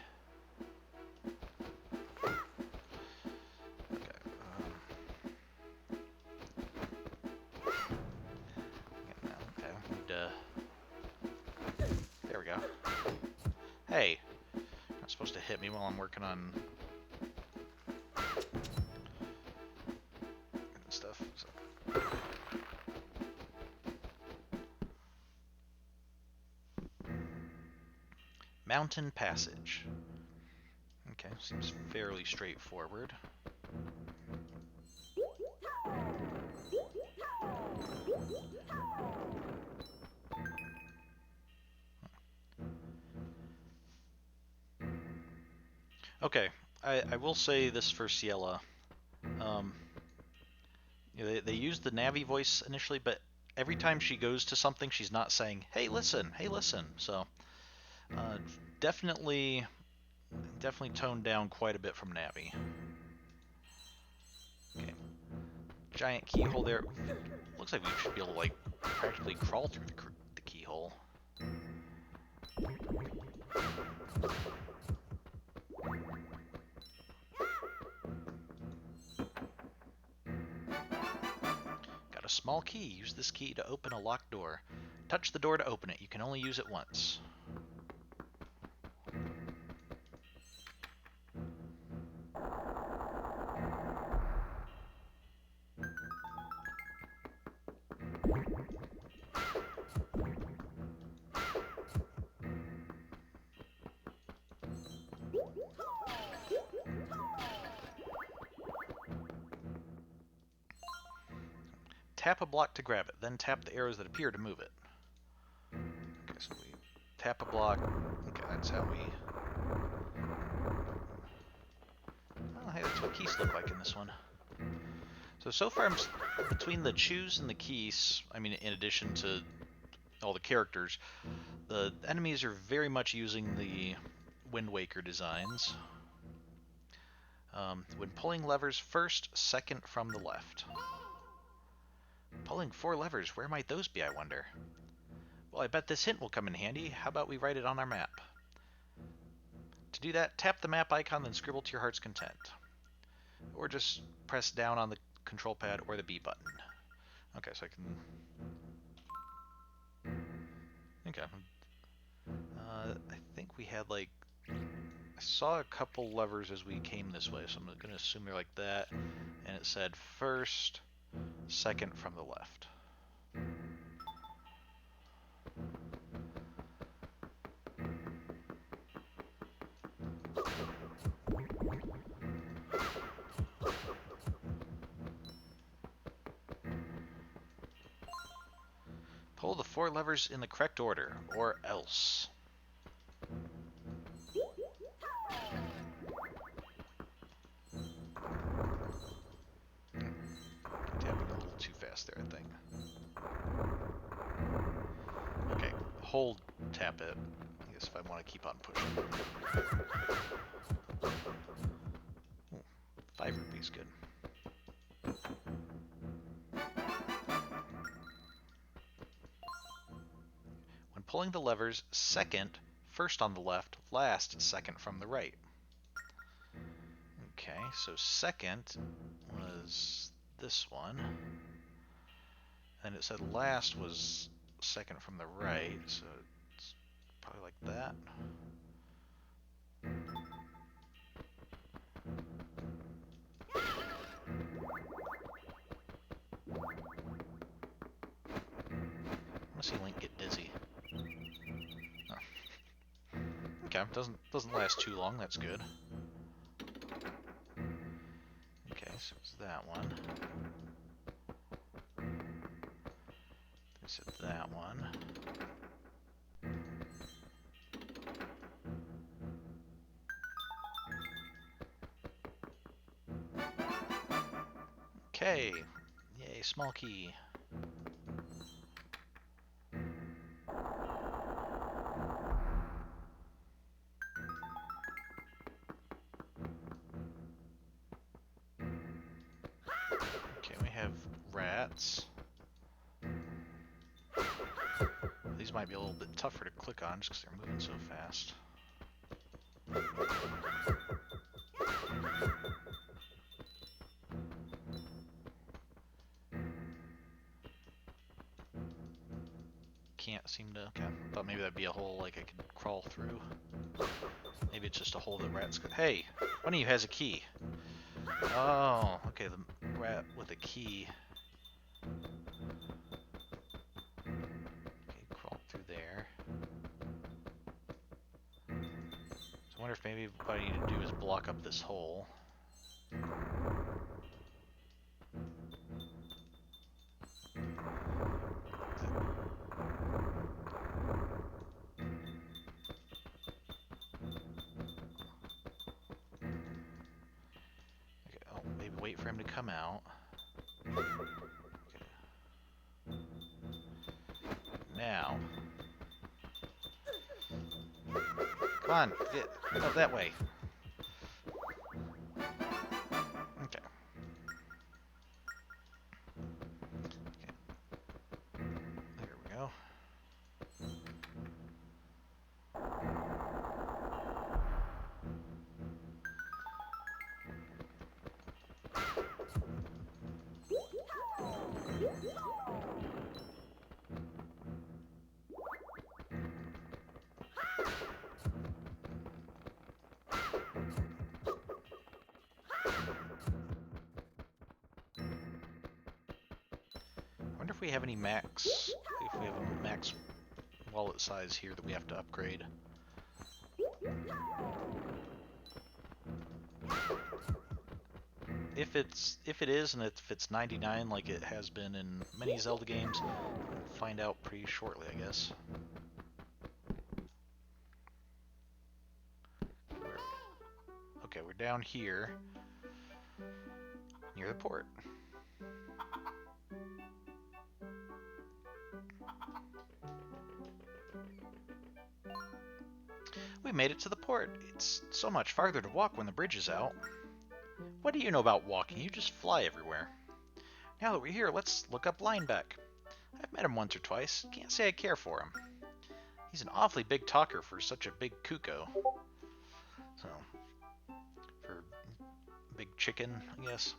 Okay. There we go. Hey, you're not supposed to hit me while I'm working on stuff. So. Mountain Passage. Okay, seems fairly straightforward. Okay, I will say this for Ciela. You know, they use the Navi voice initially, but every time she goes to something, she's not saying, "Hey, listen! Hey, listen!" So, definitely toned down quite a bit from Navi. Okay, giant keyhole there. Looks like we should be able to, like, practically crawl through the keyhole. Got a small key. Use this key to open a locked door. Touch the door to open it. You can only use it once. Tap a block to grab it, then tap the arrows that appear to move it. Okay, so we tap a block. Okay, that's how we... Oh, hey, that's what keys look like in this one. So far, I'm between the chews and the keys, I mean, in addition to all the characters, the enemies are very much using the Wind Waker designs. When pulling levers, first, second from the left. Pulling 4 levers, where might those be, I wonder? Well, I bet this hint will come in handy. How about we write it on our map? To do that, tap the map icon, then scribble to your heart's content. Or just press down on the control pad or the B button. Okay, so I can... Okay. I think we had, like... I saw a couple levers as we came this way, so I'm going to assume they're like that. And it said first... second from the left. Pull the 4 levers in the correct order, or else. Too fast there, I think. Okay, hold, tap it. I guess if I want to keep on pushing. Ooh, 5 rupees, good. When pulling the levers, second, first on the left, last, second from the right. Okay, so second was this one. And it said last was second from the right, so it's probably like that. I want to see Link get dizzy. Oh. Okay, doesn't last too long. That's good. Okay, so it's that one. Is it that one? Okay. Yay, small key. Okay, we have rats. These might be a little bit tougher to click on just because they're moving so fast. Can't seem to... Okay, thought maybe that'd be a hole like I could crawl through. Maybe it's just a hole that rats could... Hey! One of you has a key. Oh, okay, the rat with a key. I wonder if maybe what I need to do is block up this hole. Okay, oh, maybe wait for him to come out. Okay. Now. Come on, go that way. Okay. we have any max, if we have a max wallet size here that we have to upgrade. If it is, and if it's 99 like it has been in many Zelda games, we'll find out pretty shortly, I guess. Okay, we're down here near the port. We made it to the port. It's so much farther to walk when the bridge is out. What do you know about walking? You just fly everywhere. Now that we're here, let's look up Linebeck. I've met him once or twice. Can't say I care for him. He's an awfully big talker for such a big cuckoo. So, for big chicken, I guess.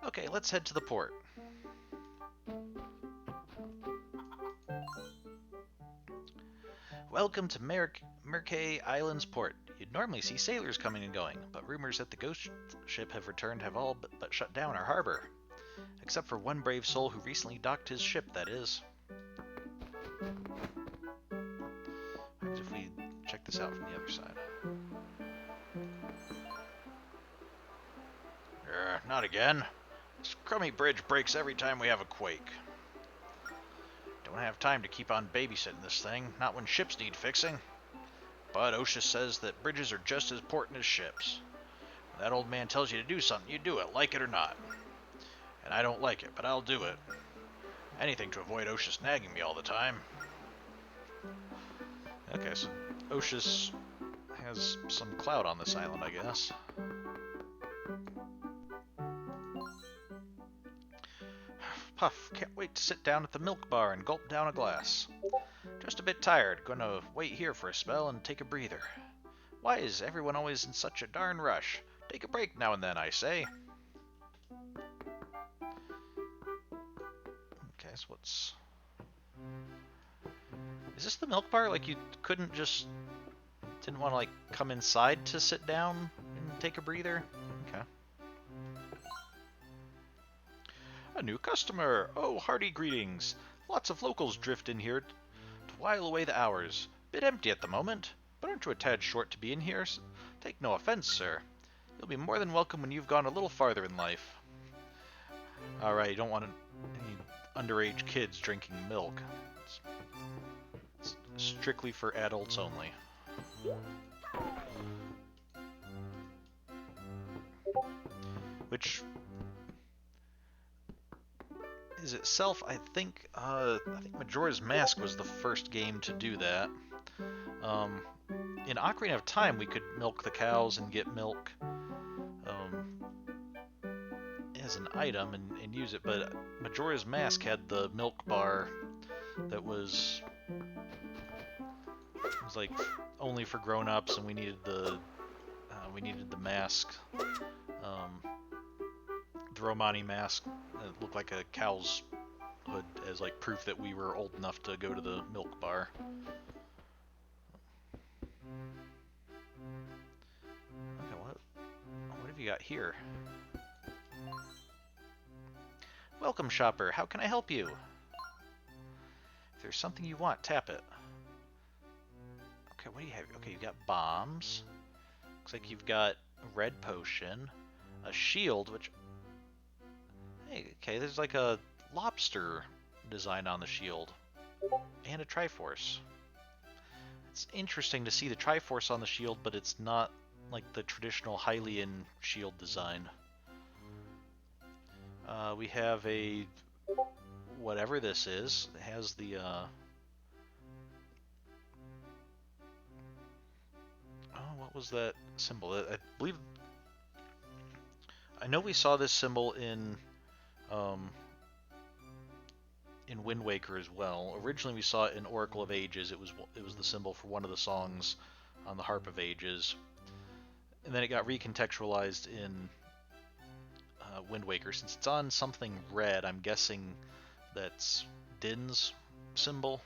Okay, let's head to the port. Welcome to Merkay Island's port. You'd normally see sailors coming and going, but rumors that the ghost ship have returned have all but shut down our harbor. Except for one brave soul who recently docked his ship, that is. What if we check this out from the other side? Not again. This crummy bridge breaks every time we have a quake. Don't have time to keep on babysitting this thing, not when ships need fixing. But OSHA says that bridges are just as important as ships. When that old man tells you to do something, you do it, like it or not. And I don't like it, but I'll do it. Anything to avoid OSHA snagging me all the time. Okay, so OSHA has some clout on this island, I guess. Puff, can't wait to sit down at the milk bar and gulp down a glass. Just a bit tired, gonna wait here for a spell and take a breather. Why is everyone always in such a darn rush? Take a break now and then, I say. Okay, so what's... Is this the milk bar? Like, you couldn't just... Didn't want to, like, come inside to sit down and take a breather? Okay. A new customer! Oh, hearty greetings! Lots of locals drift in here to while away the hours. Bit empty at the moment, but aren't you a tad short to be in here? Take no offense, sir. You'll be more than welcome when you've gone a little farther in life. Alright, you don't want any underage kids drinking milk. It's strictly for adults only. Which is itself, I think Majora's Mask was the first game to do that. In Ocarina of Time, we could milk the cows and get milk as an item and use it, but Majora's Mask had the milk bar that was like only for grown-ups, and we needed the mask, the Romani mask that looked like a cow's hood as like proof that we were old enough to go to the milk bar. Okay, what have you got here? Welcome, shopper. How can I help you? If there's something you want, tap it. Okay, what do you have? Okay, you got bombs. Looks like you've got a red potion, a shield, which... Hey, okay, there's like a lobster design on the shield, and a Triforce. It's interesting to see the Triforce on the shield, but it's not like the traditional Hylian shield design. We have a... whatever this is. It has the... Oh, what was that symbol? I believe... I know we saw this symbol in Wind Waker as well. Originally we saw it in Oracle of Ages. It was the symbol for one of the songs on the Harp of Ages. And then it got recontextualized in Wind Waker. Since it's on something red, I'm guessing that's Din's symbol.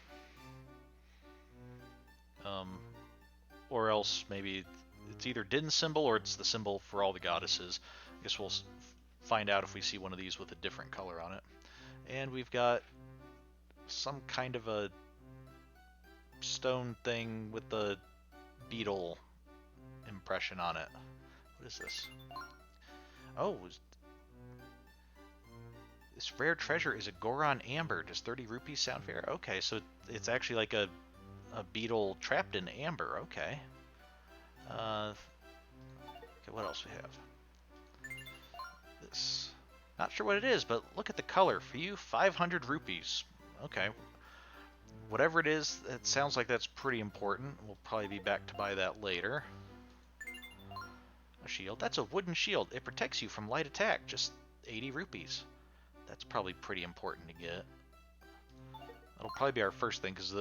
Or else maybe it's either Din's symbol or it's the symbol for all the goddesses. I guess we'll find out if we see one of these with a different color on it. And we've got some kind of a stone thing with the beetle impression on it. What is this? Oh, this rare treasure is a Goron Amber. Does 30 rupees sound fair? Okay, so it's actually like a beetle trapped in amber. Okay. Okay, what else we have? This. Not sure what it is, but look at the color. For you, 500 rupees. Okay. Whatever it is, it sounds like that's pretty important. We'll probably be back to buy that later. A shield. That's a wooden shield. It protects you from light attack. Just 80 rupees. That's probably pretty important to get. That'll probably be our first thing, because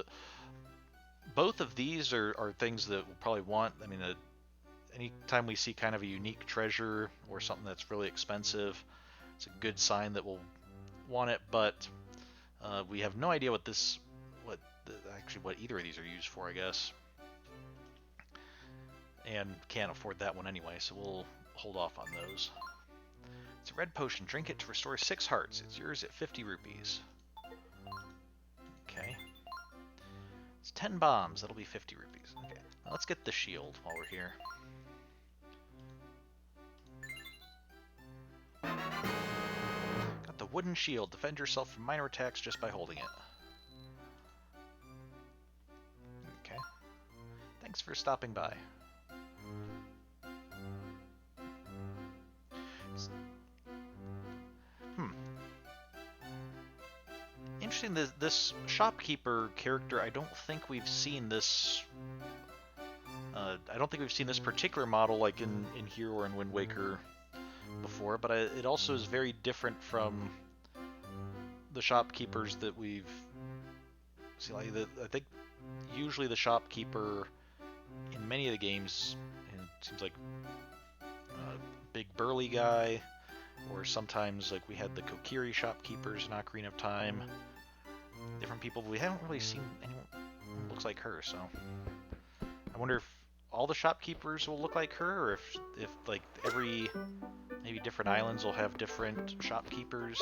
both of these are things that we'll probably want. I mean, anytime we see kind of a unique treasure or something that's really expensive, it's a good sign that we'll want it, but we have no idea what either of these are used for, I guess. And can't afford that one anyway, so we'll hold off on those. It's a red potion. Drink it to restore 6 hearts. It's yours at 50 rupees. Okay. It's 10 bombs. That'll be 50 rupees. Okay. Now let's get the shield while we're here. Got the wooden shield. Defend yourself from minor attacks just by holding it. Okay. Thanks for stopping by. Interesting, this shopkeeper character, I don't think we've seen this... I don't think we've seen this particular model like in Hyrule or in Wind Waker before, but it also is very different from the shopkeepers that we've seen. Like I think usually the shopkeeper in many of the games, it seems like a big burly guy, or sometimes like we had the Kokiri shopkeepers in Ocarina of Time. Different people, but we haven't really seen anyone who looks like her, so I wonder if all the shopkeepers will look like her, or if like maybe different islands will have different shopkeepers.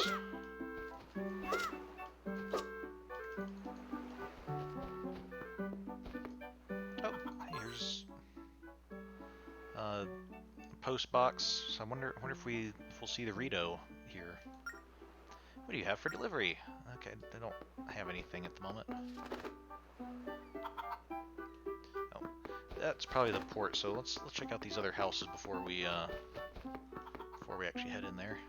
Oh, here's a post box. So I wonder if we'll see the Rito here. What do you have for delivery? Okay, they don't have anything at the moment. Oh, that's probably the port. So let's check out these other houses before we actually head in there.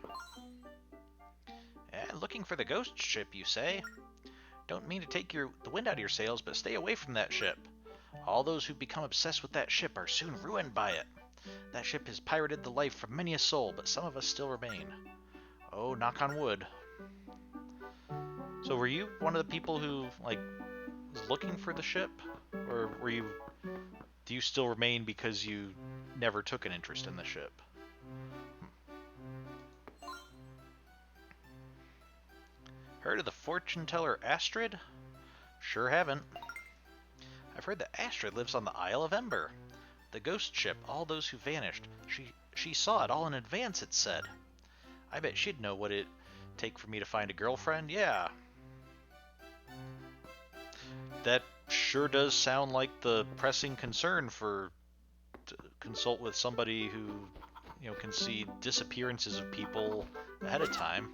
Looking for the ghost ship, you say? Don't mean to take the wind out of your sails, but stay away from that ship. All those who become obsessed with that ship are soon ruined by it. That ship has pirated the life from many a soul, but some of us still remain. Oh, knock on wood. So were you one of the people who, like, was looking for the ship? Or do you still remain because you never took an interest in the ship? Heard of the fortune teller Astrid? Sure haven't. I've heard that Astrid lives on the Isle of Ember. The ghost ship, all those who vanished. She saw it all in advance, it said. I bet she'd know what it'd take for me to find a girlfriend, yeah. That sure does sound like the pressing concern to consult with somebody who, can see disappearances of people ahead of time,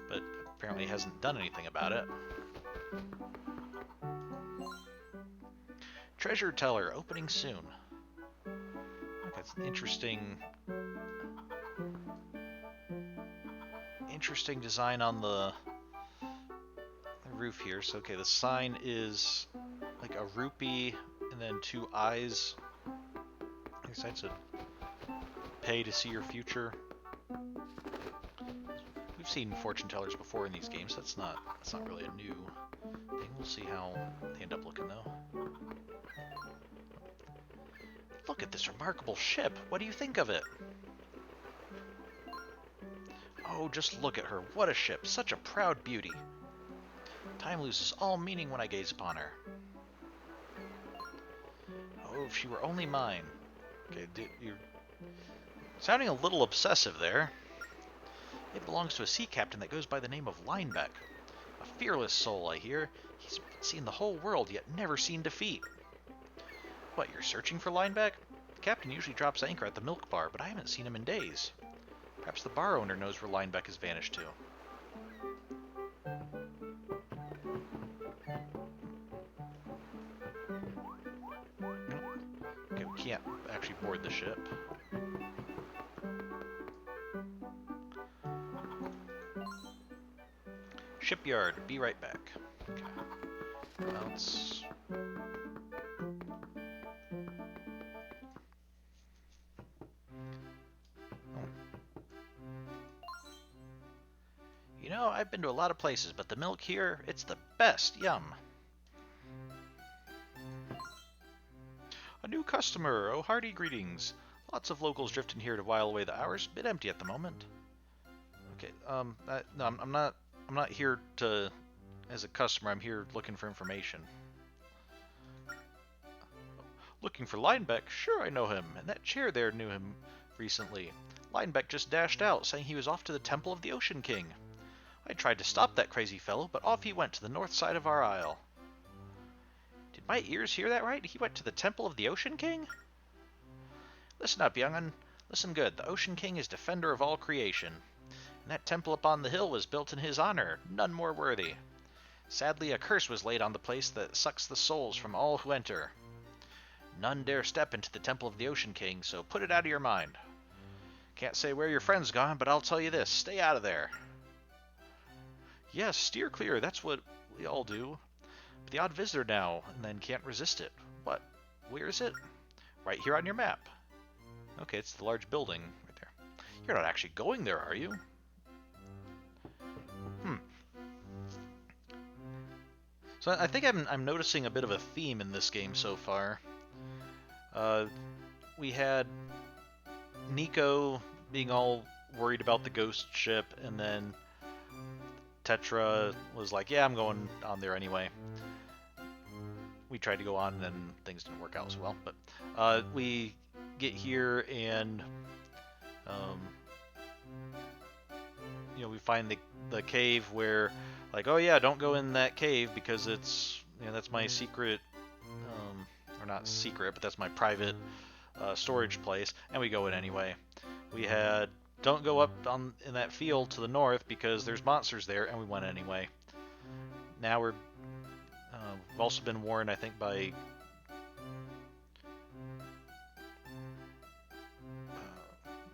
but apparently hasn't done anything about it. Treasure teller, opening soon. Okay, it's an interesting design on the roof here. So okay, the sign is like a rupee and then 2 eyes. I guess that's a pay to see your future. We've seen fortune tellers before in these games. That's not really a new thing. We'll see how they end up looking though. Look at this remarkable ship. What do you think of it? Oh, just look at her. What a ship. Such a proud beauty. Time loses all meaning when I gaze upon her. Oh, if she were only mine. Okay, you're sounding a little obsessive there. It belongs to a sea captain that goes by the name of Linebeck. A fearless soul, I hear. He's seen the whole world, yet never seen defeat. What, you're searching for Linebeck? The captain usually drops anchor at the milk bar, but I haven't seen him in days. Perhaps the bar owner knows where Linebeck has vanished to. Okay, we can't actually board the ship. Shipyard, be right back. Okay. Let's... You know, I've been to a lot of places, but the milk here, it's the best. Yum. A new customer. Oh, hearty greetings. Lots of locals drifting here to while away the hours. Bit empty at the moment. Okay, no, I'm not here to as a customer. I'm here looking for information. Looking for Linebeck? Sure, I know him. And that chair there knew him recently. Linebeck just dashed out, saying he was off to the Temple of the Ocean King. I tried to stop that crazy fellow, but off he went to the north side of our isle. Did my ears hear that right? He went to the Temple of the Ocean King? Listen up, young'un. Listen good. The Ocean King is defender of all creation. And that temple up on the hill was built in his honor, none more worthy. Sadly, a curse was laid on the place that sucks the souls from all who enter. None dare step into the Temple of the Ocean King, so put it out of your mind. Can't say where your friend's gone, but I'll tell you this, stay out of there. Yes, steer clear, that's what we all do. But the odd visitor now, and then can't resist it. What? Where is it? Right here on your map. Okay, it's the large building right there. You're not actually going there, are you? So I think I'm noticing a bit of a theme in this game so far. We had Nico being all worried about the ghost ship, and then Tetra was like, yeah, I'm going on there anyway. We tried to go on, and then things didn't work out so well. But we get here, and you know, we find the cave where, like, oh yeah, don't go in that cave because it's, you know, that's my secret, or not secret, but that's my private storage place, and we go in anyway. We had don't go up in that field to the north because there's monsters there, and we went anyway. Now we've also been warned, I think, by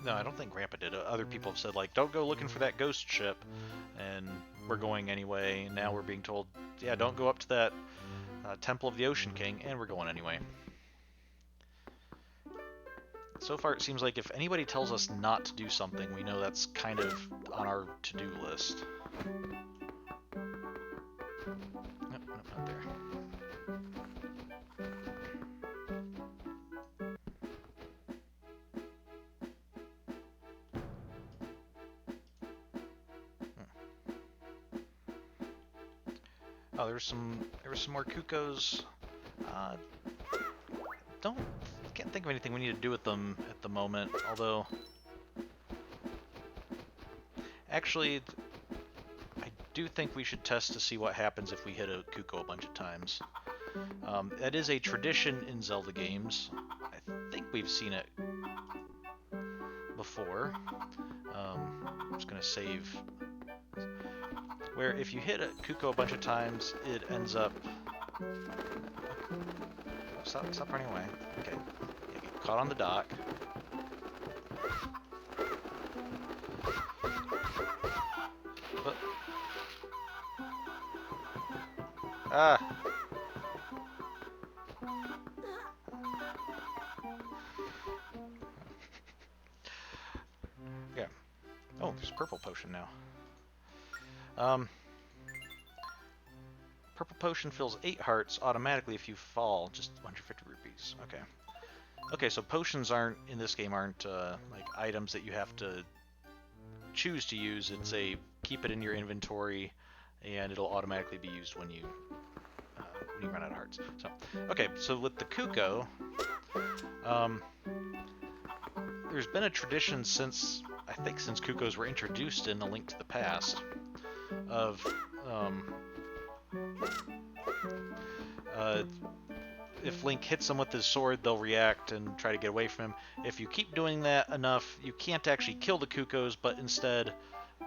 no, I don't think Grandpa did. Other people have said, like, don't go looking for that ghost ship, and we're going anyway. And now we're being told, yeah, don't go up to that Temple of the Ocean King, and we're going anyway. So far, it seems like if anybody tells us not to do something, we know that's kind of on our to-do list. Nope, not there. Oh, there were some more Kukos. Can't think of anything we need to do with them at the moment, although actually I do think we should test to see what happens if we hit a Kuko a bunch of times. That is a tradition in Zelda games. I think we've seen it before. I'm just gonna save, where if you hit a Kuko a bunch of times, it ends up... Stop running away. Okay. You get caught on the dock. But... Ah! Yeah. Oh, there's a purple potion now. Purple potion fills 8 hearts automatically if you fall, just 150 rupees. Okay. Okay, so potions in this game aren't like items that you have to choose to use. It's a keep it in your inventory, and it'll automatically be used when you run out of hearts. So, okay, so with the Kuko, there's been a tradition since I think since Cuckoos were introduced in A Link to the Past, of if Link hits them with his sword, they'll react and try to get away from him. If you keep doing that enough, you can't actually kill the Cuckoos, but instead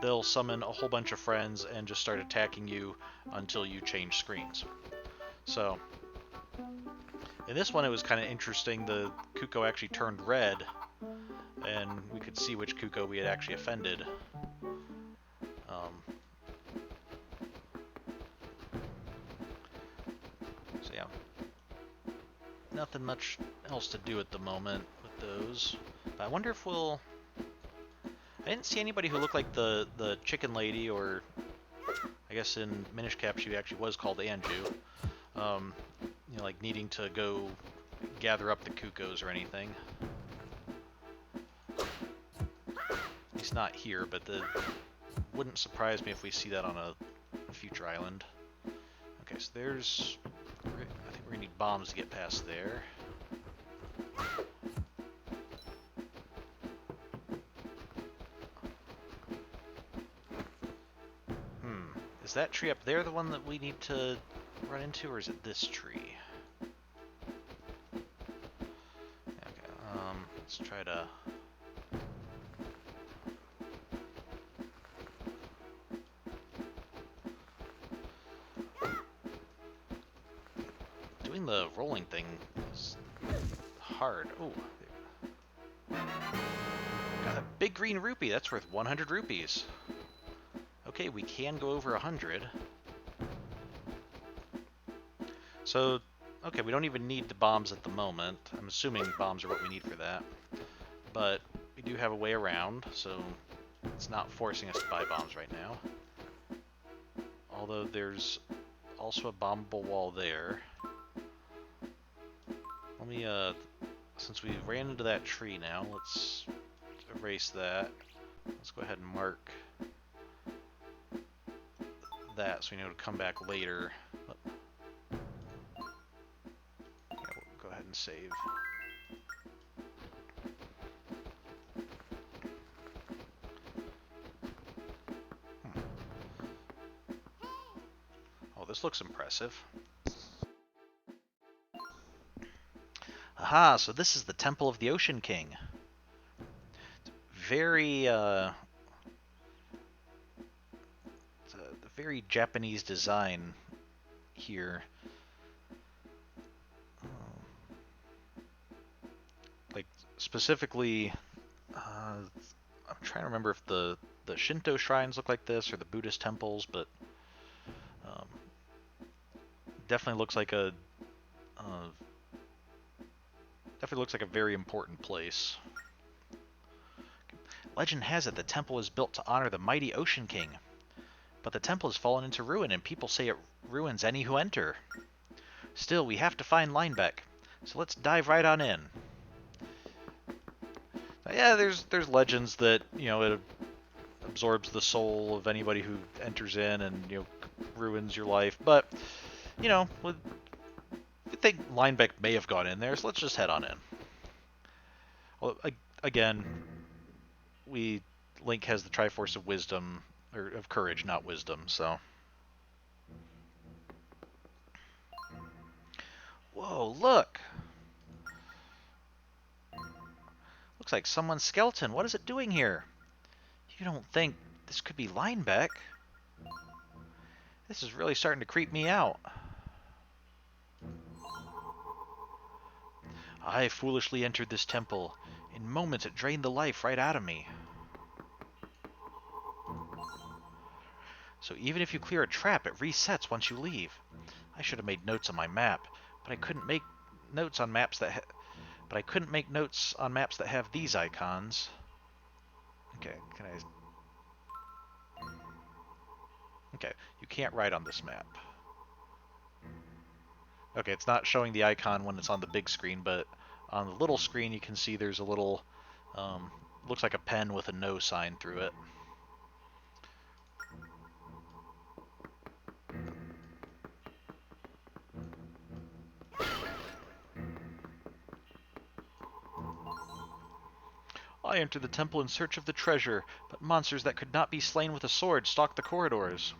they'll summon a whole bunch of friends and just start attacking you until you change screens. So, in this one it was kind of interesting. The Cucco actually turned red, and we could see which Cucco we had actually offended. So yeah, nothing much else to do at the moment with those. But I wonder if we'll... I didn't see anybody who looked like the chicken lady, or I guess in Minish Cap she actually was called Anju. You know, like needing to go gather up the Cuccos or anything. At least not here, but wouldn't surprise me if we see that on a future island. Okay, so there's... I think we're gonna need bombs to get past there. Is that tree up there the one that we need to run into, or is it this tree? Okay, let's try to... Doing the rolling thing is hard. Oh, got a big green rupee. That's worth 100 rupees. Okay, we can go over 100. So, okay, we don't even need the bombs at the moment. I'm assuming bombs are what we need for that. But we do have a way around, so it's not forcing us to buy bombs right now. Although there's also a bombable wall there. Let me, since we ran into that tree now, let's erase that. Let's go ahead and mark that so we know to come back later. Yeah, we'll go ahead and save. Oh, this looks impressive. Aha, so this is the Temple of the Ocean King. Very, very Japanese design here. Like, specifically, I'm trying to remember if the Shinto shrines look like this or the Buddhist temples, but definitely looks like a very important place. Legend has it the temple is built to honor the mighty Ocean King. But the temple has fallen into ruin, and people say it ruins any who enter. Still, we have to find Linebeck, so let's dive right on in. Now, yeah, there's legends that, you know, it absorbs the soul of anybody who enters in and, you know, ruins your life. But, you know, I think Linebeck may have gone in there, so let's just head on in. Well, again, Link has the Triforce of Wisdom, or of courage, not wisdom, so. Whoa, look! Looks like someone's skeleton. What is it doing here? You don't think this could be Linebeck? This is really starting to creep me out. I foolishly entered this temple. In moments it drained the life right out of me. So even if you clear a trap, it resets once you leave. I should have made notes on my map, but I couldn't make notes on maps that have these icons. Okay, can I? Okay, you can't write on this map. Okay, it's not showing the icon when it's on the big screen, but on the little screen you can see there's a little, looks like a pen with a no sign through it. I entered the temple in search of the treasure, but monsters that could not be slain with a sword stalked the corridors.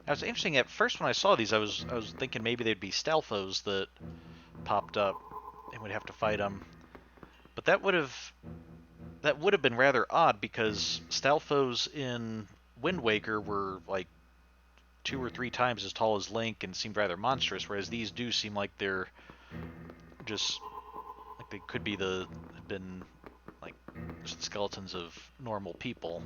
Now, it's interesting, at first when I saw these, I was thinking maybe they'd be Stalfos that popped up and would have to fight them. But that would have been rather odd, because Stalfos in Wind Waker were like 2 or 3 times as tall as Link and seemed rather monstrous, whereas these do seem like they're just like they could be been like just the skeletons of normal people.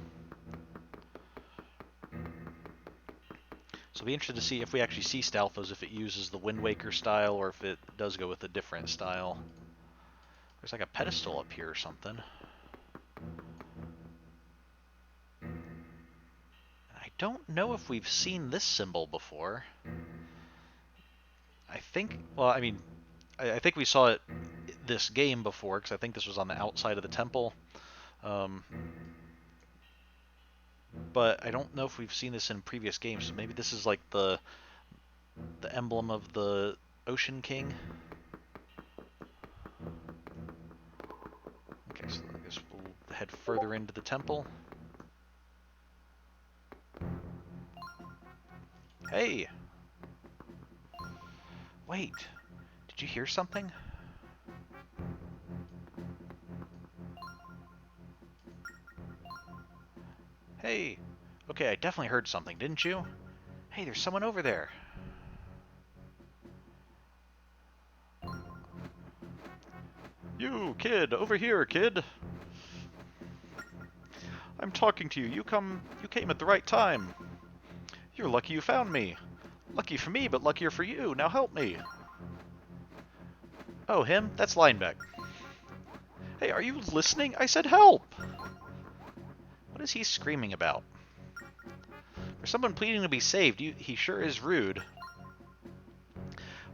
So I'll be interested to see if we actually see Stalfos, if it uses the Wind Waker style or if it does go with a different style. There's like a pedestal up here or something. I don't know if we've seen this symbol before. I think, well, I mean, I think we saw it this game before, because I think this was on the outside of the temple. But I don't know if we've seen this in previous games, so maybe this is like the emblem of the Ocean King. Okay, so I guess we'll head further into the temple. Hey! Wait, did you hear something? Hey! Okay, I definitely heard something, didn't you? Hey, there's someone over there. You, kid! Over here, kid! I'm talking to you. You came at the right time. You're lucky you found me. Lucky for me, but luckier for you. Now help me. Oh, him? That's Linebeck. Hey, are you listening? I said help! What is he screaming about? For someone pleading to be saved, he sure is rude.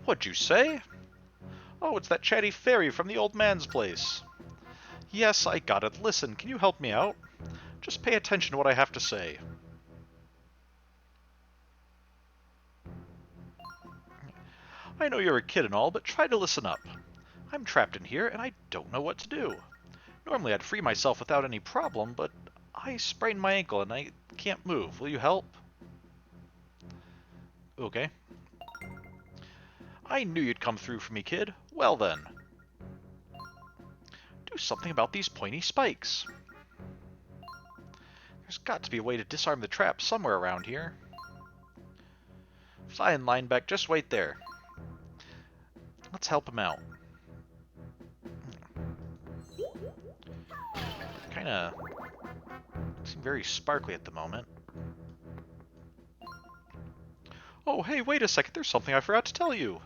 What'd you say? Oh, it's that chatty fairy from the old man's place. Yes, I got it. Listen, can you help me out? Just pay attention to what I have to say. I know you're a kid and all, but try to listen up. I'm trapped in here, and I don't know what to do. Normally I'd free myself without any problem, but I sprained my ankle and I can't move. Will you help? Okay. I knew you'd come through for me, kid. Well then. Do something about these pointy spikes. There's got to be a way to disarm the trap somewhere around here. Fine, Linebeck, just wait there. Let's help him out. Kinda seem very sparkly at the moment. Oh, hey, wait a second, there's something I forgot to tell you.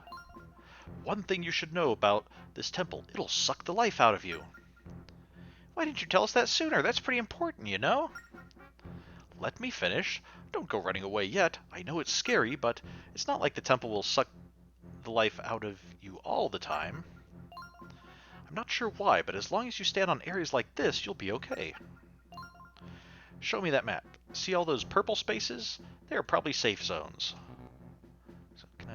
One thing you should know about this temple, it'll suck the life out of you. Why didn't you tell us that sooner? That's pretty important, you know? Let me finish. Don't go running away yet. I know it's scary, but it's not like the temple will suck the life out of you all the time. I'm not sure why, but as long as you stand on areas like this, you'll be okay. Show me that map. See all those purple spaces? They are probably safe zones. So can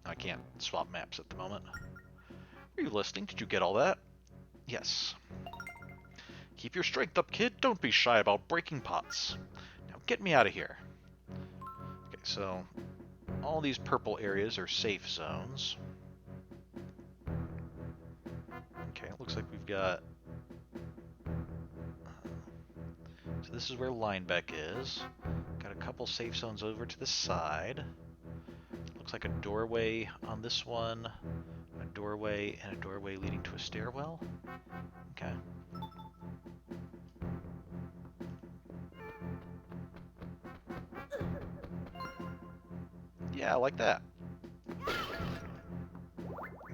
I can't swap maps at the moment. Are you listening? Did you get all that? Yes. Keep your strength up, kid. Don't be shy about breaking pots. Now get me out of here. Okay, so all these purple areas are safe zones. Okay, it looks like we've got... So this is where Linebeck is. Got a couple safe zones over to the side. Looks like a doorway on this one, a doorway, and a doorway leading to a stairwell. Okay. Yeah, like that.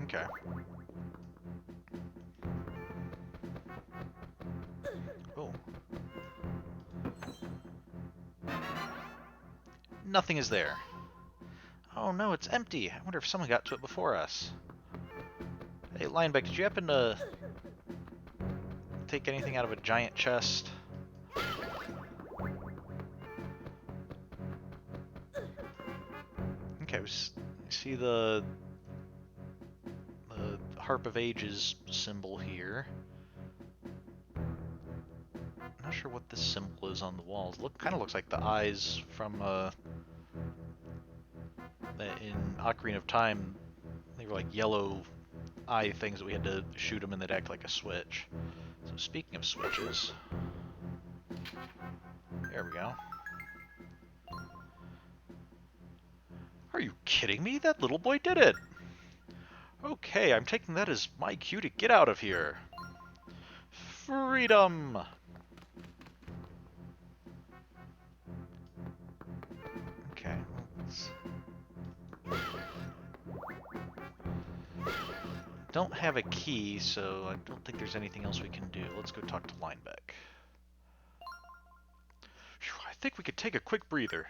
Okay. Oh. Nothing is there. Oh no, it's empty. I wonder if someone got to it before us. Hey, Linebeck, did you happen to take anything out of a giant chest? Okay, see the Harp of Ages symbol here. I'm not sure what this symbol is on the walls. Kind of looks like the eyes from in Ocarina of Time. They were like yellow eye things that we had to shoot them and they'd act like a switch. So speaking of switches, there we go. Are you kidding me? That little boy did it! Okay, I'm taking that as my cue to get out of here. Freedom! Okay, don't have a key, so I don't think there's anything else we can do. Let's go talk to Linebeck. I think we could take a quick breather.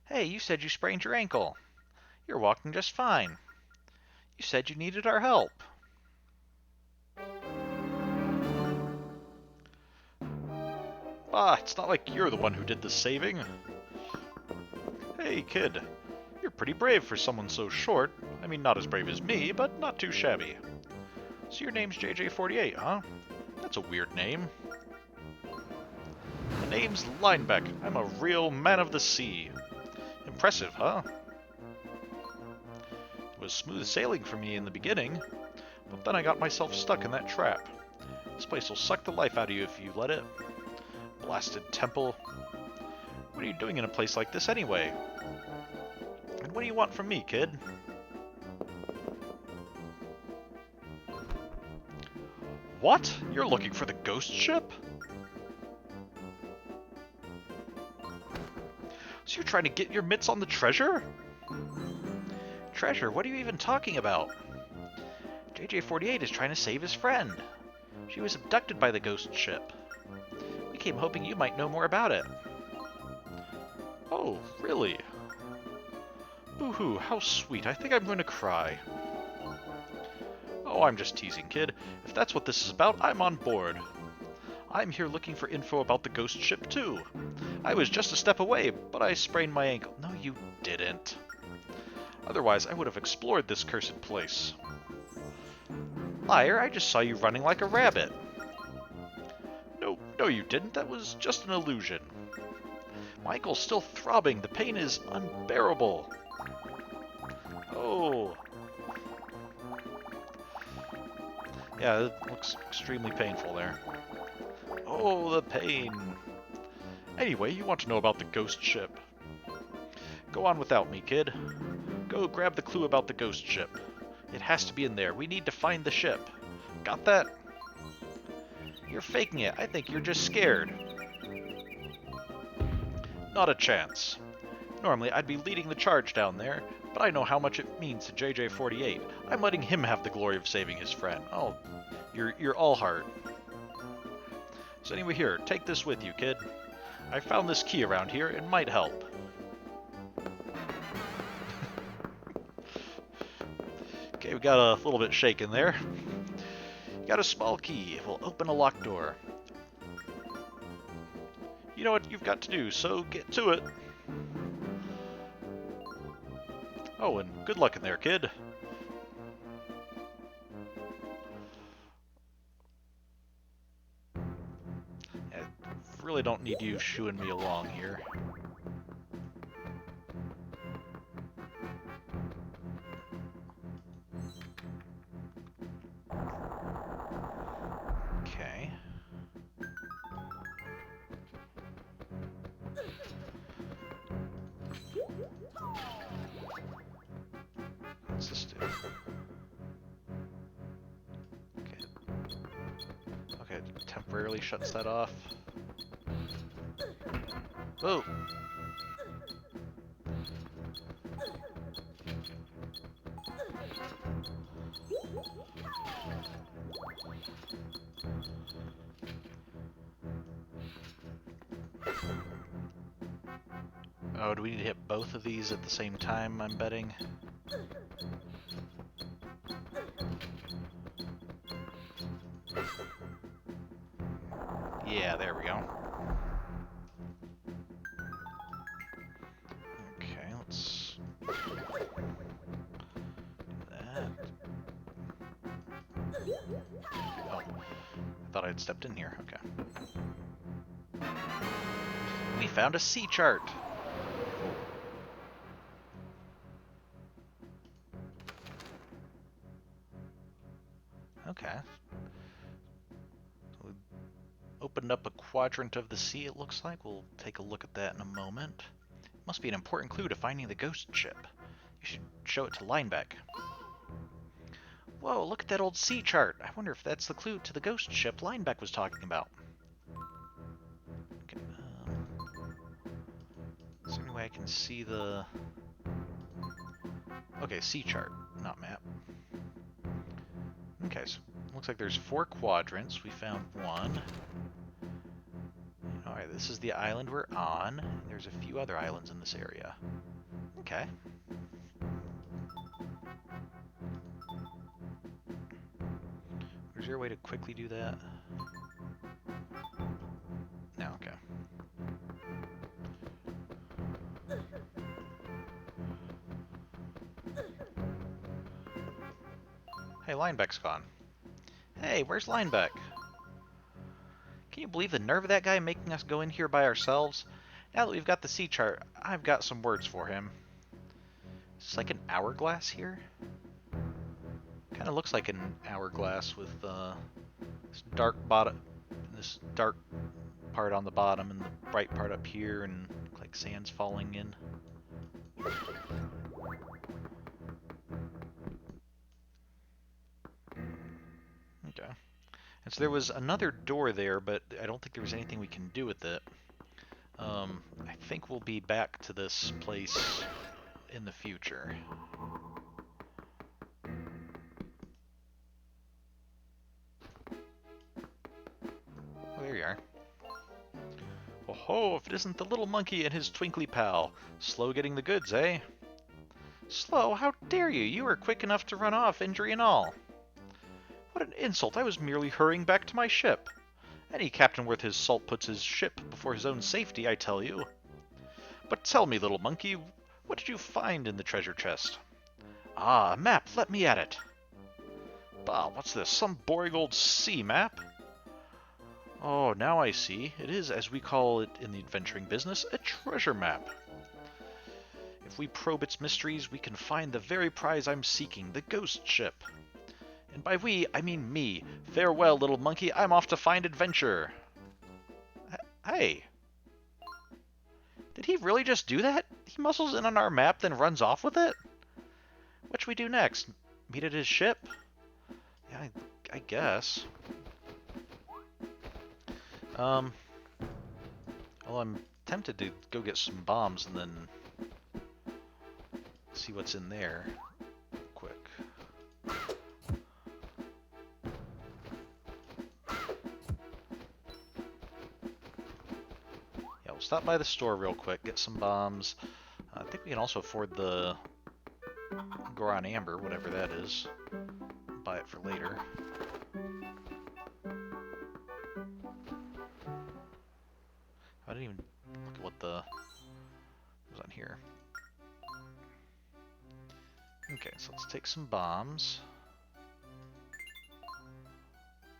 Hey, you said you sprained your ankle. You're walking just fine. You said you needed our help. It's not like you're the one who did the saving. Hey, kid. You're pretty brave for someone so short. I mean, not as brave as me, but not too shabby. So your name's JJ48, huh? That's a weird name. My name's Linebeck. I'm a real man of the sea. Impressive, huh? It was smooth sailing for me in the beginning, but then I got myself stuck in that trap. This place will suck the life out of you if you let it. Blasted temple. What are you doing in a place like this anyway? And what do you want from me, kid? What? You're looking for the ghost ship? So you're trying to get your mitts on the treasure? Treasure? What are you even talking about? JJ48 is trying to save his friend. She was abducted by the ghost ship. We came hoping you might know more about it. Oh, really? Boo-hoo, how sweet. I think I'm going to cry. Oh, I'm just teasing, kid. If that's what this is about, I'm on board. I'm here looking for info about the ghost ship, too. I was just a step away, but I sprained my ankle. No, you didn't. Otherwise, I would have explored this cursed place. Liar, I just saw you running like a rabbit. No, you didn't. That was just an illusion. My ankle's still throbbing. The pain is unbearable. Oh. Yeah, it looks extremely painful there. Oh, the pain. Anyway, you want to know about the ghost ship. Go on without me, kid. Go grab the clue about the ghost ship. It has to be in there. We need to find the ship. Got that? You're faking it. I think you're just scared. Not a chance. Normally, I'd be leading the charge down there, but I know how much it means to JJ48. I'm letting him have the glory of saving his friend. Oh, you're all heart. So anyway, here, take this with you, kid. I found this key around here. It might help. Okay, we got a little bit shaken there. Got a small key. It will open a locked door. You know what you've got to do, so get to it. Oh, and good luck in there, kid. I really don't need you shooing me along here. Okay. What's this do? Okay. Okay, it temporarily shuts that off. Whoa! Oh, do we need to hit both of these at the same time, I'm betting? Yeah, there we go. Okay, let's I'd stepped in here. Okay. We found a sea chart. Okay. We opened up a quadrant of the sea, it looks like. We'll take a look at that in a moment. Must be an important clue to finding the ghost ship. You should show it to Linebeck. Whoa, look at that old sea chart. I wonder if that's the clue to the ghost ship Linebeck was talking about. Okay, is there any way I can see the... Okay, sea chart, not map. Okay, so looks like there's 4 quadrants. We found one. Alright, this is the island we're on. There's a few other islands in this area. Okay. Is there a way to quickly do that? No, okay. Hey, Linebeck's gone. Hey, where's Linebeck? Can you believe the nerve of that guy making us go in here by ourselves? Now that we've got the sea chart, I've got some words for him. Is this like an hourglass here? Kind of looks like an hourglass with this dark bottom, this dark part on the bottom, and the bright part up here, and like sand's falling in. Okay. And so there was another door there, but I don't think there was anything we can do with it. I think we'll be back to this place in the future. Oh, there you are. Oh ho, if it isn't the little monkey and his twinkly pal. Slow getting the goods, eh? Slow? How dare you? You were quick enough to run off, injury and all. What an insult! I was merely hurrying back to my ship. Any captain worth his salt puts his ship before his own safety, I tell you. But tell me, little monkey, what did you find in the treasure chest? Ah, a map. Let me at it. Bah, what's this? Some boring old sea map? Oh, now I see. It is, as we call it in the adventuring business, a treasure map. If we probe its mysteries, we can find the very prize I'm seeking, the ghost ship. And by we, I mean me. Farewell, little monkey, I'm off to find adventure. Hey. Did he really just do that? He muscles in on our map, then runs off with it? What should we do next? Meet at his ship? Yeah, I guess. Well, I'm tempted to go get some bombs and then see what's in there. Quick. Yeah, we'll stop by the store real quick, get some bombs. I think we can also afford the Goron Amber, whatever that is. Buy it for later. I didn't even look at what the was on here. Okay, so let's take some bombs.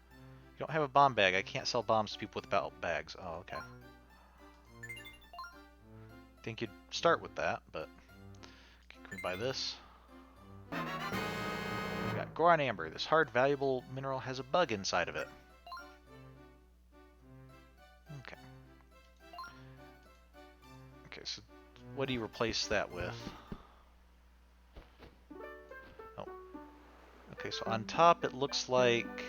You don't have a bomb bag. I can't sell bombs to people without bags. Oh, okay. Think you'd start with that, but okay, can we buy this? We got Goron Amber. This hard, valuable mineral has a bug inside of it. Okay. Okay, so what do you replace that with? Oh. Okay, so on top it looks like...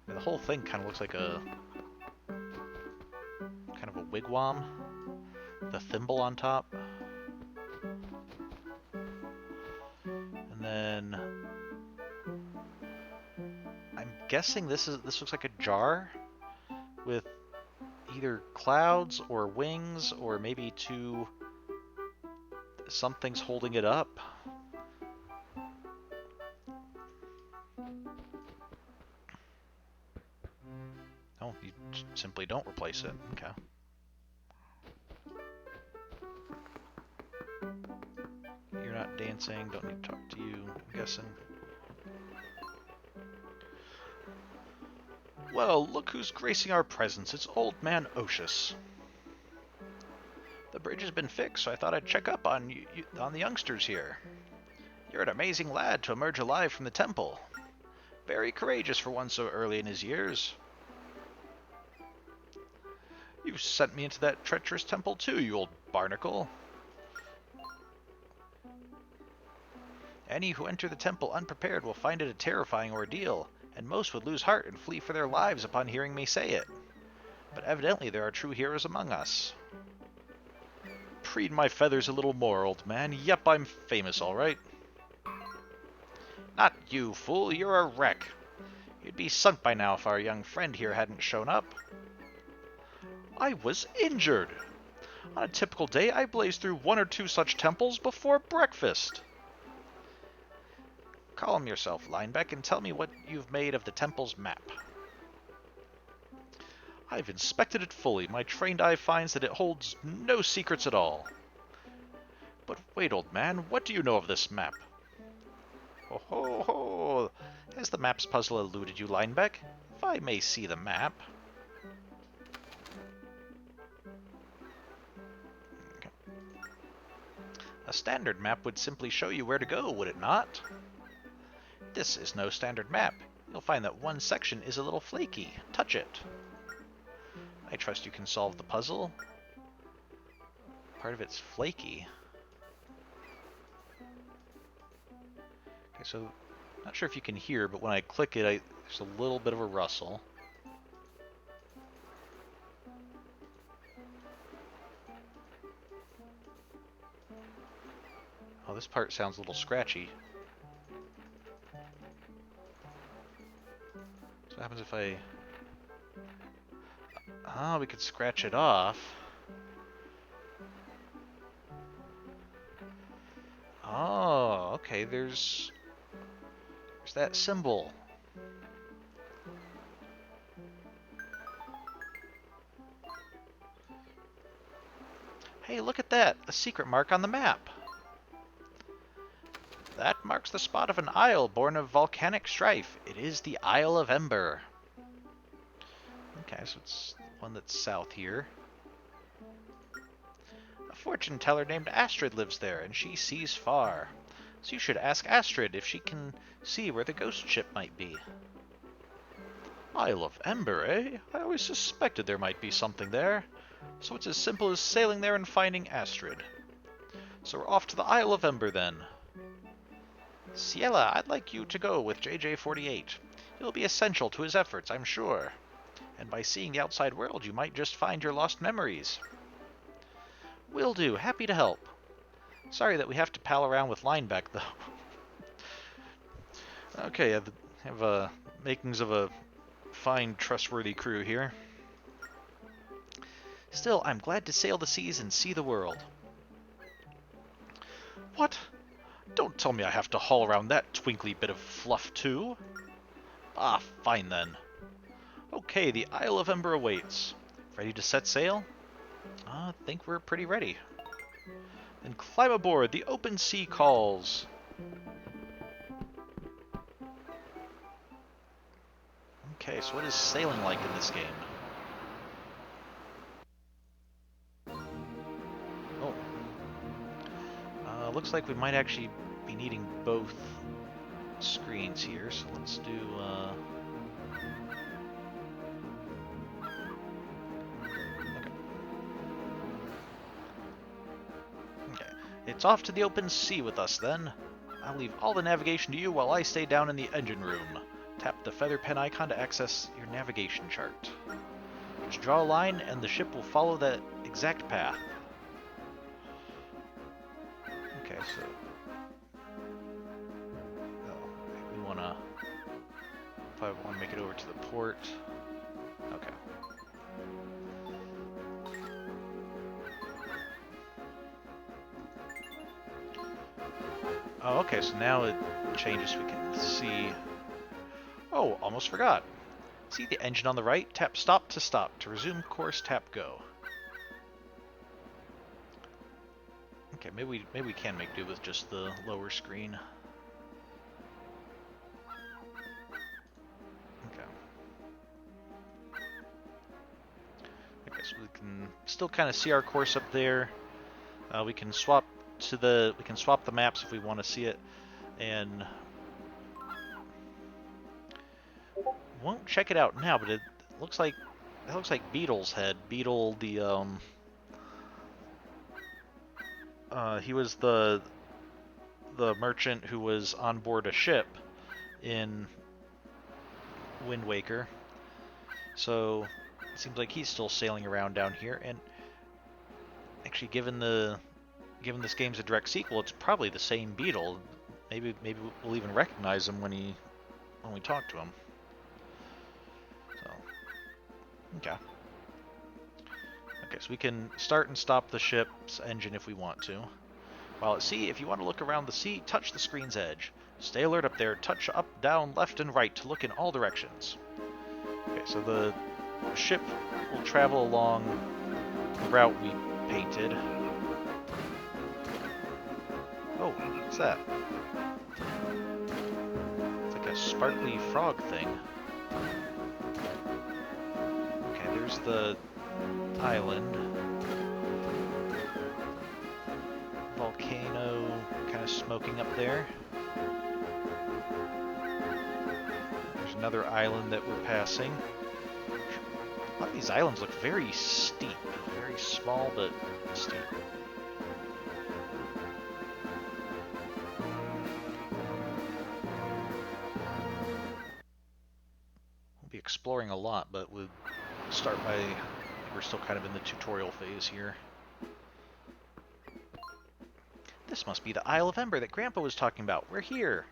the whole thing kind of looks like a... kind of a wigwam. The thimble on top. And then... I'm guessing this looks like a jar with either clouds or wings or maybe something's holding it up. No, you simply don't replace it. Okay. You're not dancing, don't need to talk to you, I'm guessing. Well, look who's gracing our presence. It's Old Man Oshus. The bridge has been fixed, so I thought I'd check up on on the youngsters here. You're an amazing lad to emerge alive from the temple. Very courageous for one so early in his years. You sent me into that treacherous temple too, you old barnacle. Any who enter the temple unprepared will find it a terrifying ordeal, and most would lose heart and flee for their lives upon hearing me say it. But evidently there are true heroes among us. Preen my feathers a little more, old man. Yep, I'm famous, all right. Not you, fool. You're a wreck. You'd be sunk by now if our young friend here hadn't shown up. I was injured. On a typical day, I blaze through 1 or 2 such temples before breakfast. Calm yourself, Linebeck, and tell me what you've made of the temple's map. I've inspected it fully. My trained eye finds that it holds no secrets at all. But wait, old man, what do you know of this map? Ho ho ho! Has the map's puzzle eluded you, Linebeck? If I may see the map... Okay. A standard map would simply show you where to go, would it not? This is no standard map. You'll find that one section is a little flaky. Touch it. I trust you can solve the puzzle. Part of it's flaky. Okay, so not sure if you can hear, but when I click it, there's a little bit of a rustle. Oh, this part sounds a little scratchy. So what happens if I... Ah, we could scratch it off. Oh, okay, there's that symbol. Hey, look at that! A secret mark on the map. That marks the spot of an isle born of volcanic strife. It is the Isle of Ember. Okay, so it's the one that's south here. A fortune teller named Astrid lives there, and she sees far. So you should ask Astrid if she can see where the ghost ship might be. Isle of Ember, eh? I always suspected there might be something there. So it's as simple as sailing there and finding Astrid. So we're off to the Isle of Ember then. Ciela, I'd like you to go with JJ48. It'll be essential to his efforts, I'm sure. And by seeing the outside world, you might just find your lost memories. Will do. Happy to help. Sorry that we have to pal around with Linebeck, though. Okay, I have makings of a fine, trustworthy crew here. Still, I'm glad to sail the seas and see the world. What? Don't tell me I have to haul around that twinkly bit of fluff, too. Ah, fine then. Okay, the Isle of Ember awaits. Ready to set sail? I think we're pretty ready. Then climb aboard, the open sea calls. Okay, so what is sailing like in this game? Oh. Looks like we might actually be needing both screens here, so let's do... Okay. It's off to the open sea with us, then. I'll leave all the navigation to you while I stay down in the engine room. Tap the feather pen icon to access your navigation chart. Just draw a line, and the ship will follow that exact path. Okay, so... Oh, we wanna... Probably want to make it over to the port. Okay. Oh, okay, so now it changes. We can see... Oh, almost forgot. See the engine on the right? Tap stop to stop. To resume course, tap go. Okay, maybe we can make do with just the lower screen. Okay. still kind of see our course up there. We can swap the maps if we want to see it, and won't check it out now. But it looks like Beetle's head. Beetle, he was the merchant who was on board a ship in Wind Waker. So it seems like he's still sailing around down here. And actually, given this game's a direct sequel, it's probably the same Beetle. Maybe we'll even recognize him when we talk to him. So, okay. Okay, so we can start and stop the ship's engine if we want to. While at sea, if you want to look around the sea, touch the screen's edge. Stay alert up there, touch up, down, left, and right to look in all directions. Okay, so the ship will travel along the route we painted. Oh, what's that? It's like a sparkly frog thing. Okay, there's the island. Volcano kind of smoking up there. There's another island that we're passing. A lot of these islands look very steep. Very small, but steep. We'll be exploring a lot, but we'll start by... We're still kind of in the tutorial phase here. This must be the Isle of Ember that Grandpa was talking about. We're here.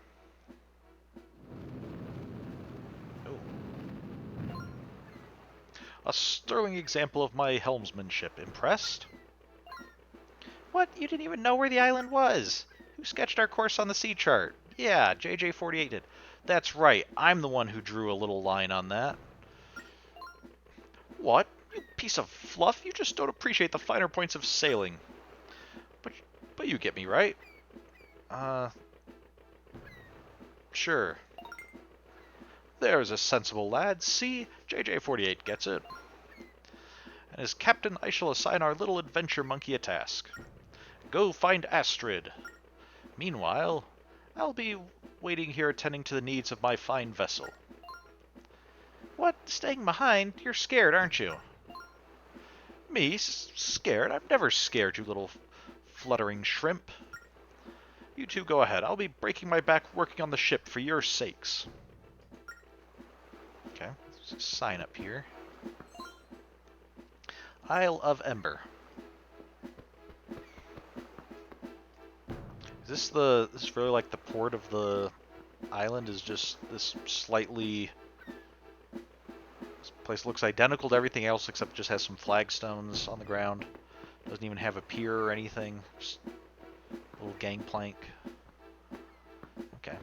Oh. A sterling example of my helmsmanship. Impressed? What? You didn't even know where the island was? Who sketched our course on the sea chart? Yeah, JJ48 did. That's right. I'm the one who drew a little line on that. What? You piece of fluff. You just don't appreciate the finer points of sailing. But you get me, right? Sure. There's a sensible lad. See? JJ48 gets it. And as captain, I shall assign our little adventure monkey a task. Go find Astrid. Meanwhile, I'll be waiting here attending to the needs of my fine vessel. What? Staying behind? You're scared, aren't you? Me? Scared? I've never scared you, little fluttering shrimp. You two go ahead. I'll be breaking my back working on the ship for your sakes. Okay, there's a sign up here. Isle of Ember. Is this really like the port of the island? Is just this slightly... This place looks identical to everything else except just has some flagstones on the ground. Doesn't even have a pier or anything. Just a little gangplank. Okay.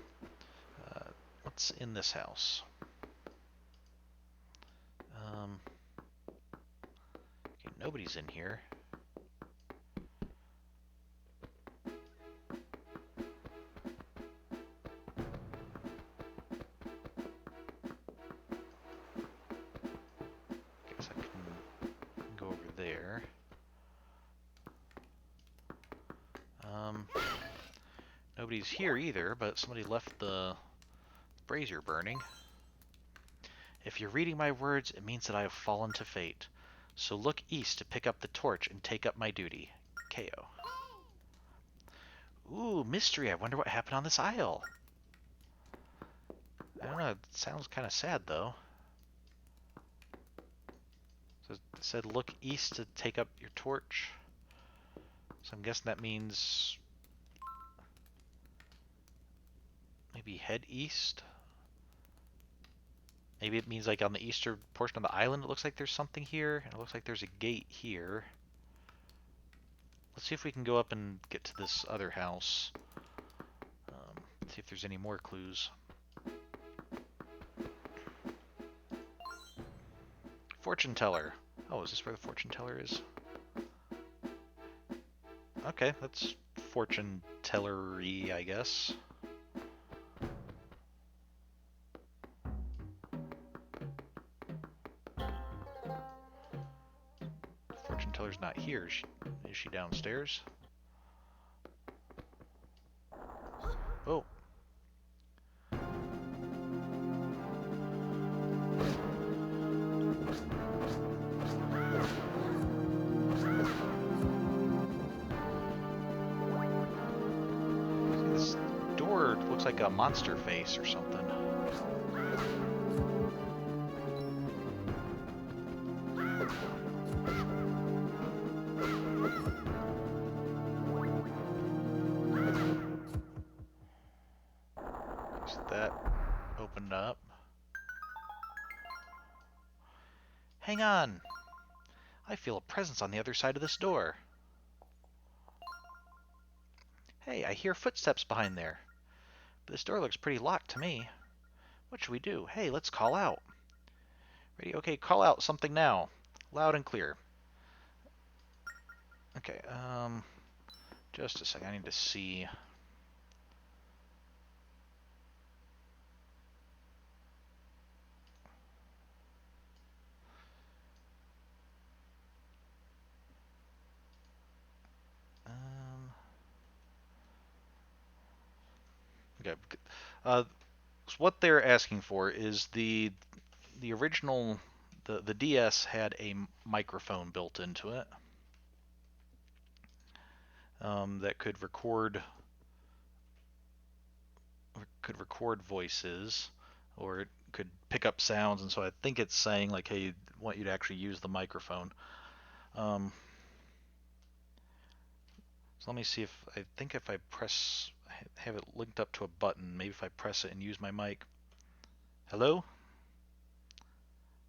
What's in this house? Okay, nobody's in here. Guess I can go over there. Nobody's here either, but somebody left the brazier burning. If you're reading my words, it means that I have fallen to fate. So look east to pick up the torch and take up my duty. KO. Ooh, mystery. I wonder what happened on this isle. I don't know. It sounds kind of sad, though. So it said look east to take up your torch. So I'm guessing that means... maybe head east? Maybe it means like on the eastern portion of the island it looks like there's something here. And it looks like there's a gate here. Let's see if we can go up and get to this other house. See if there's any more clues. Fortune teller. Oh, is this where the fortune teller is? Okay, that's fortune tellery, I guess. here. Is she downstairs? Oh. This door looks like a monster face or something. Is that opened up? Hang on! I feel a presence on the other side of this door. Hey, I hear footsteps behind there. But this door looks pretty locked to me. What should we do? Hey, let's call out. Ready? Okay, call out something now. Loud and clear. Okay, just a second. I need to see. Okay. So what they're asking for is the original the DS had a microphone built into it that could record voices, or it could pick up sounds, and so I think it's saying like, hey, I want you to actually use the microphone. So let me see I think if I have it linked up to a button, maybe if I press it and use my mic. Hello?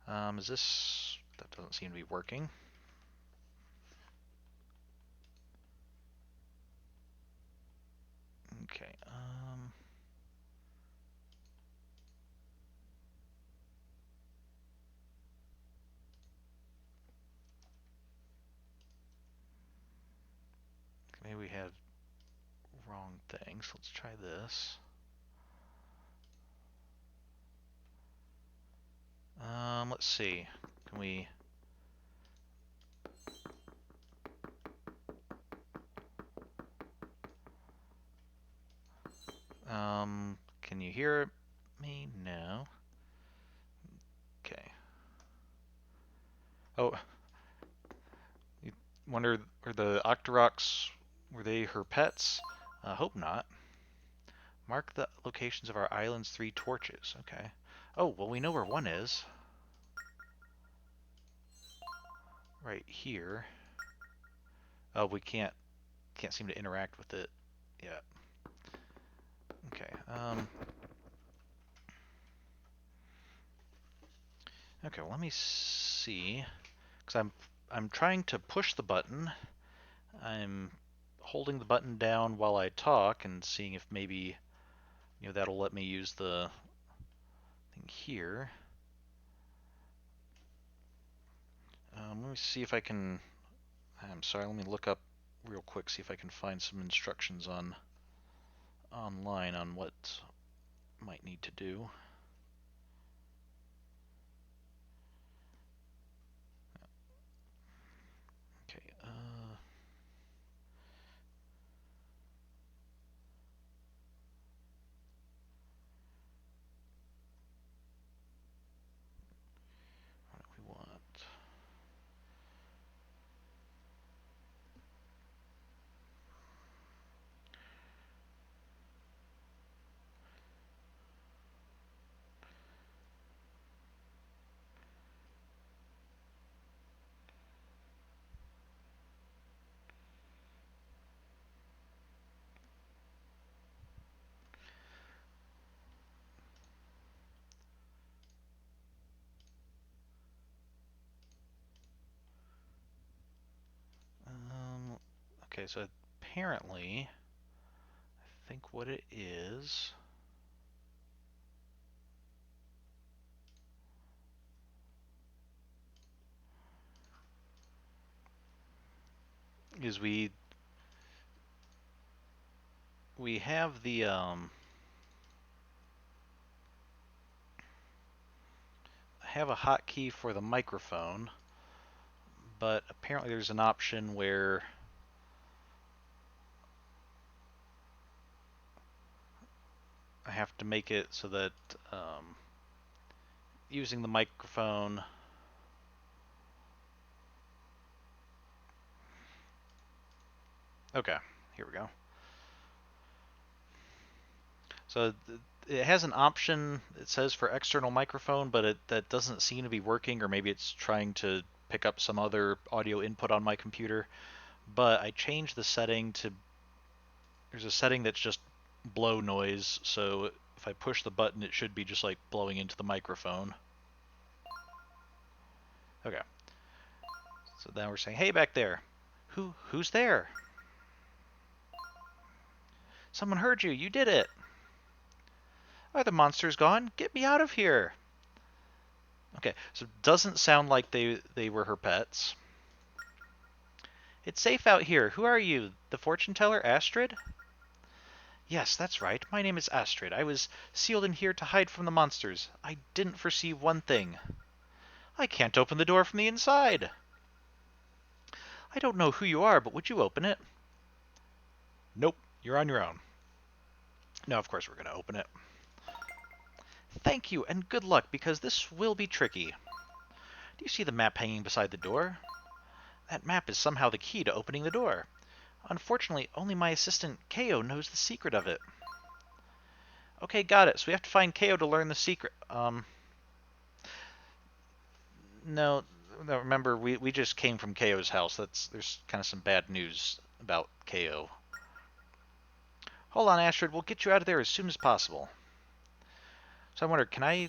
That doesn't seem to be working. Okay, maybe we have wrong things. Let's try this. Let's see. Can we... can you hear me? No. Okay. Oh, you wonder, were the Octoroks, were they her pets? Hope not. Mark the locations of our island's 3 torches. Okay. Oh, well, we know where one is. Right here. Oh, we can't seem to interact with it yet. Okay. Okay, well, let me see, because I'm trying to push the button. I'm holding the button down while I talk and seeing if maybe, you know, that'll let me use the thing here. Let me see if I can. I'm sorry. Let me look up real quick, see if I can find some instructions online on what might need to do. Okay. What do we want? Okay, so apparently, I think what it is we have the have a hotkey for the microphone, but apparently there's an option where I have to make it so that using the microphone. Okay, here we go. So it has an option, it says for external microphone, but that doesn't seem to be working, or maybe it's trying to pick up some other audio input on my computer. But I changed the setting to, there's a setting that's just blow noise, so if I push the button it should be just like blowing into the microphone. Okay. So now we're saying, hey back there. Who's there? Someone heard you, you did it. Are the monsters gone? Get me out of here. Okay, so it doesn't sound like they were her pets. It's safe out here. Who are you? The fortune teller, Astrid? Yes, that's right. My name is Astrid. I was sealed in here to hide from the monsters. I didn't foresee one thing. I can't open the door from the inside. I don't know who you are, but would you open it? Nope, you're on your own. No, of course we're going to open it. Thank you, and good luck, because this will be tricky. Do you see the map hanging beside the door? That map is somehow the key to opening the door. Unfortunately, only my assistant, Ko, knows the secret of it. Okay, got it. So we have to find Ko to learn the secret. No, remember, we just came from Ko's house. There's kind of some bad news about Ko. Hold on, Astrid. We'll get you out of there as soon as possible. So I wonder, can I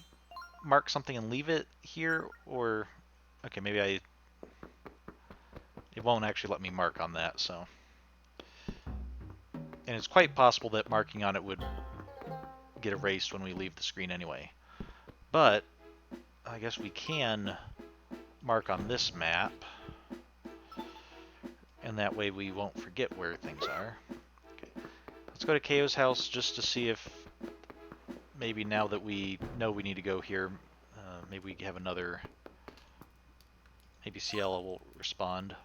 mark something and leave it here? Or, okay, maybe it won't actually let me mark on that, so. And it's quite possible that marking on it would get erased when we leave the screen anyway. But I guess we can mark on this map, and that way we won't forget where things are. Okay. Let's go to Ko's house just to see if maybe now that we know we need to go here, maybe we have another. Maybe Ciela will respond.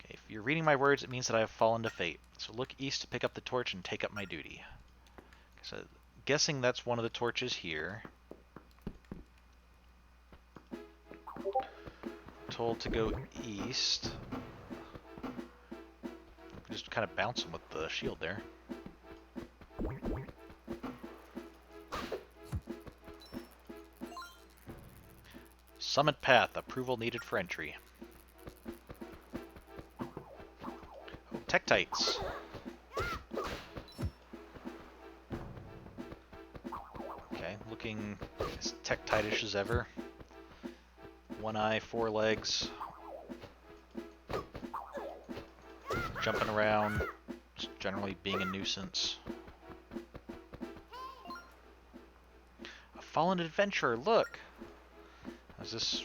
Okay, if you're reading my words, it means that I have fallen to fate. So look east to pick up the torch and take up my duty. So, guessing that's one of the torches here. Told to go east. Just kind of bounce him with the shield there. Summit path. Approval needed for entry. Oh, Tektites. Okay, looking as Tektitish as ever. One eye, 4 legs. Jumping around, just generally being a nuisance. A fallen adventurer, look! Is this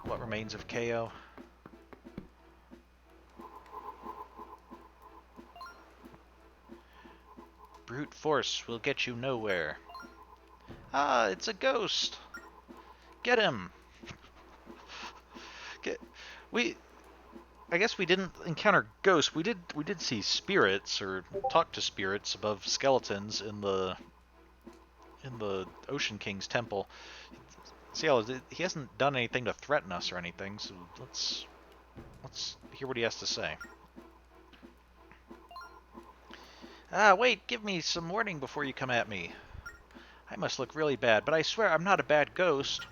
what remains of Ko? Brute force will get you nowhere. Ah, it's a ghost! Get him! I guess we didn't encounter ghosts. We did see spirits or talk to spirits above skeletons in the Ocean King's temple. See, he hasn't done anything to threaten us or anything, so let's hear what he has to say. Ah, wait, give me some warning before you come at me. I must look really bad, but I swear I'm not a bad ghost.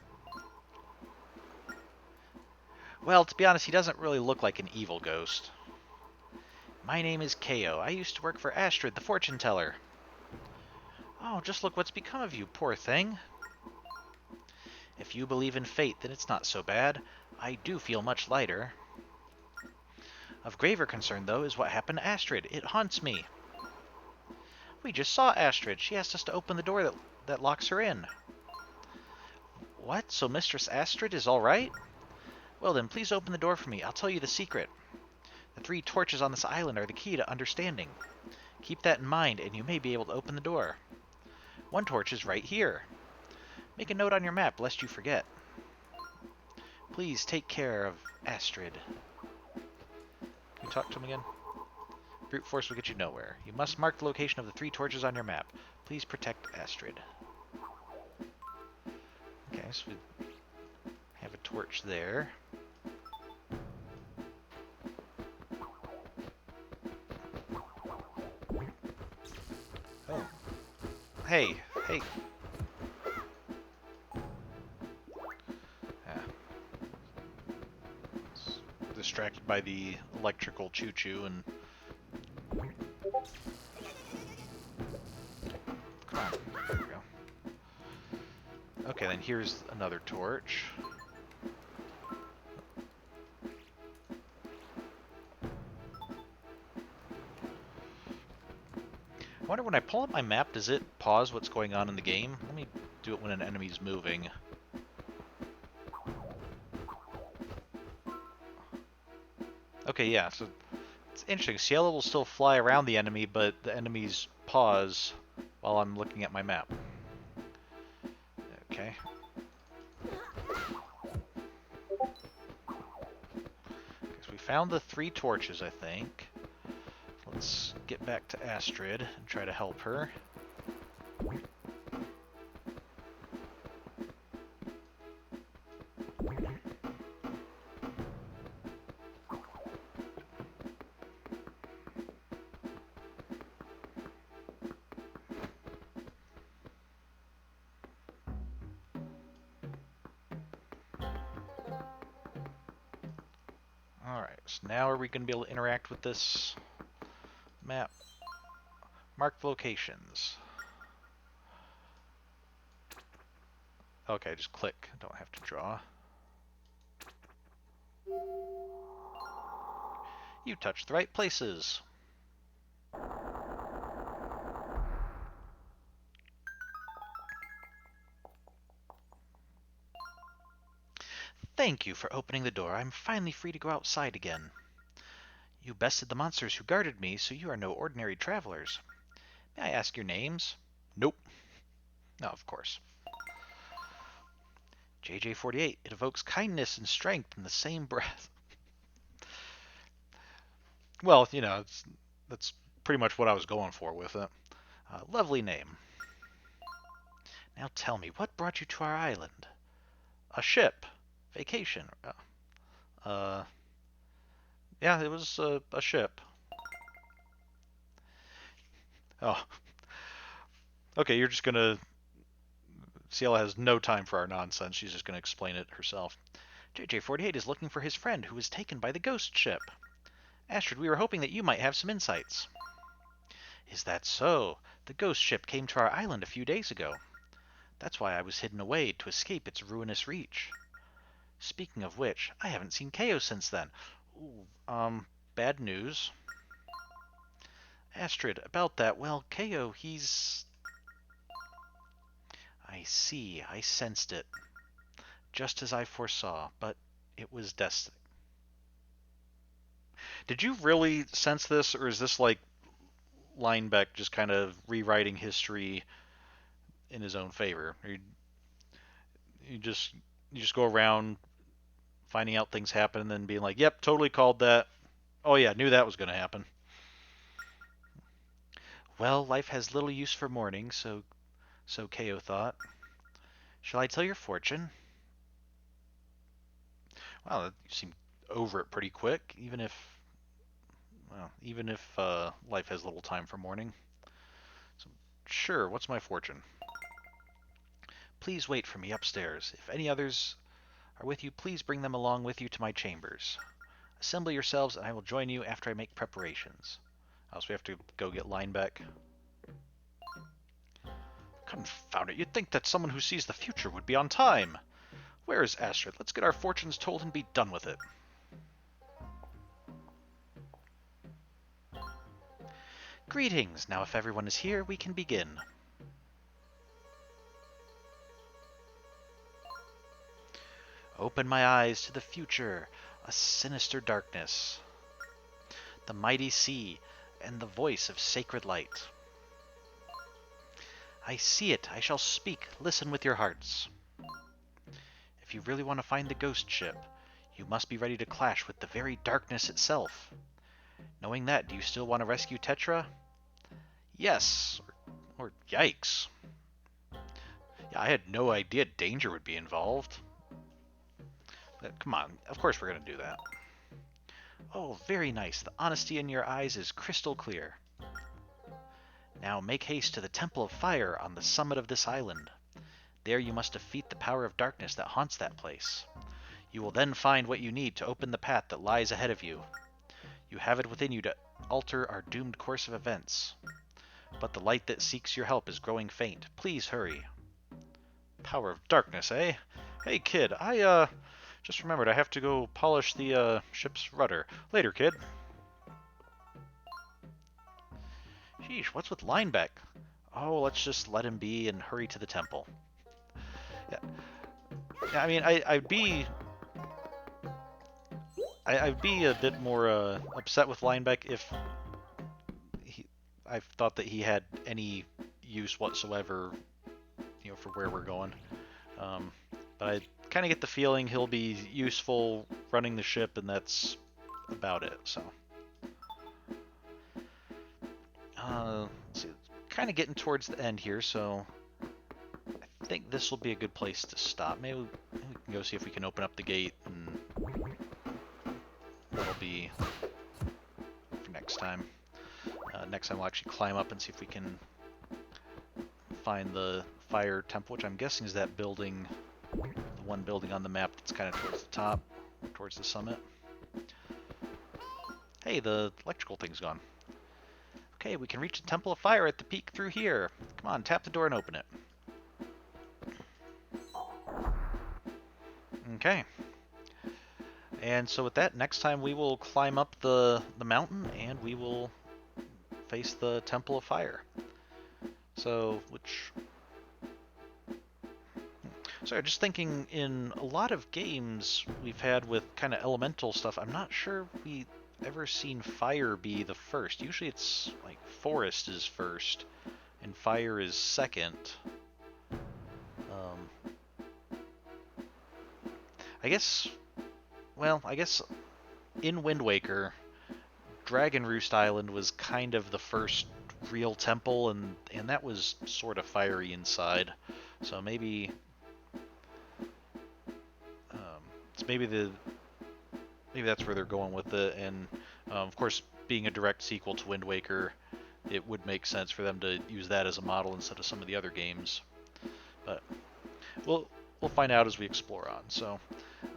Well, to be honest, he doesn't really look like an evil ghost. My name is Ko. I used to work for Astrid, the fortune teller. Oh, just look what's become of you, poor thing. If you believe in fate, then it's not so bad. I do feel much lighter. Of graver concern, though, is what happened to Astrid. It haunts me. We just saw Astrid. She asked us to open the door that locks her in. What? So Mistress Astrid is all right? Well then, please open the door for me. I'll tell you the secret. The 3 torches on this island are the key to understanding. Keep that in mind, and you may be able to open the door. 1 torch is right here. Make a note on your map, lest you forget. Please take care of Astrid. Can we talk to him again? Brute force will get you nowhere. You must mark the location of the 3 torches on your map. Please protect Astrid. Okay, so we have a torch there. Oh. Hey, hey. Distracted by the electrical choo-choo and... Come on. There we go. Okay, then here's another torch. I wonder, when I pull up my map, does it pause what's going on in the game? Let me do it when an enemy's moving. Okay, yeah, so it's interesting. Cielo will still fly around the enemy, but the enemies pause while I'm looking at my map. Okay. So we found the 3 torches, I think. Let's get back to Astrid and try to help her. Alright, so now are we going to be able to interact with this map? Mark the locations. Okay, just click. Don't have to draw. You touched the right places. Thank you for opening the door. I'm finally free to go outside again. You bested the monsters who guarded me, so you are no ordinary travelers. May I ask your names? Nope. No, of course. JJ48. It evokes kindness and strength in the same breath. Well, you know, that's pretty much what I was going for with it. Lovely name. Now tell me, what brought you to our island? A ship. Vacation. Yeah, it was a ship. Oh. Okay, you're just gonna... Ciela has no time for our nonsense. She's just gonna explain it herself. JJ48 is looking for his friend who was taken by the ghost ship. Astrid, we were hoping that you might have some insights. Is that so? The ghost ship came to our island a few days ago. That's why I was hidden away, to escape its ruinous reach. Speaking of which, I haven't seen Ko since then. Ooh, bad news. Astrid, about that, well, Ko, he's... I see, I sensed it. Just as I foresaw, but it was destiny. Did you really sense this, or is this like Linebeck just kind of rewriting history in his own favor? Or you just go around finding out things happen and then being like, yep, totally called that. Oh yeah, knew that was going to happen. Well, life has little use for mourning, so Ko thought. Shall I tell your fortune? Wow, you seem over it pretty quick, even if life has little time for mourning. So, sure, what's my fortune? Please wait for me upstairs. If any others are with you, please bring them along with you to my chambers. Assemble yourselves, and I will join you after I make preparations. Also, we have to go get Linebeck. Confound it, you'd think that someone who sees the future would be on time. Where is Astrid? Let's get our fortunes told and be done with it. Greetings. Now if everyone is here, we can begin. Open my eyes to the future, a sinister darkness. The mighty sea, and the voice of sacred light. I see it, I shall speak, listen with your hearts. if you really want to find the ghost ship, you must be ready to clash with the very darkness itself. Knowing that, do you still want to rescue Tetra? Yes, or yikes. Yeah, I had no idea danger would be involved. Come on, of course we're going to do that. Oh, very nice. The honesty in your eyes is crystal clear. Now make haste to the Temple of Fire on the summit of this island. There you must defeat the power of darkness that haunts that place. You will then find what you need to open the path that lies ahead of you. You have it within you to alter our doomed course of events. But the light that seeks your help is growing faint. Please hurry. Power of darkness, eh? Hey, kid, I just remembered I have to go polish the ship's rudder. Later, kid. Sheesh, what's with Linebeck? Oh, let's just let him be and hurry to the temple. Yeah, I mean, I'd be a bit more upset with Linebeck if I thought that he had any use whatsoever, you know, for where we're going. But I kind of get the feeling he'll be useful running the ship, and that's about it. So, let's see, kind of getting towards the end here, so I think this will be a good place to stop. Maybe we can go see if we can open up the gate, and that'll be for next time. Next time we'll actually climb up and see if we can find the fire temple, which I'm guessing is that building, the one building on the map that's kind of towards the top, towards the summit. Hey, the electrical thing's gone. Okay, we can reach the Temple of Fire at the peak through here. Come on, tap the door and open it. Okay. And so with that, next time we will climb up the mountain and we will face the Temple of Fire. So, sorry, just thinking, in a lot of games we've had with kind of elemental stuff, I'm not sure we ever seen fire be the first. Usually it's like forest is first and fire is second. I guess in Wind Waker, Dragon Roost Island was kind of the first real temple, and that was sort of fiery inside. So maybe maybe that's where they're going with it. And of course, being a direct sequel to Wind Waker, it would make sense for them to use that as a model instead of some of the other games. But we'll find out as we explore on. So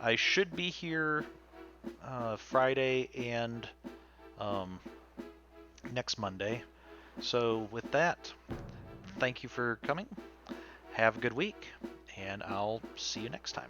I should be here Friday and next Monday. So with that, thank you for coming. Have a good week, and I'll see you next time.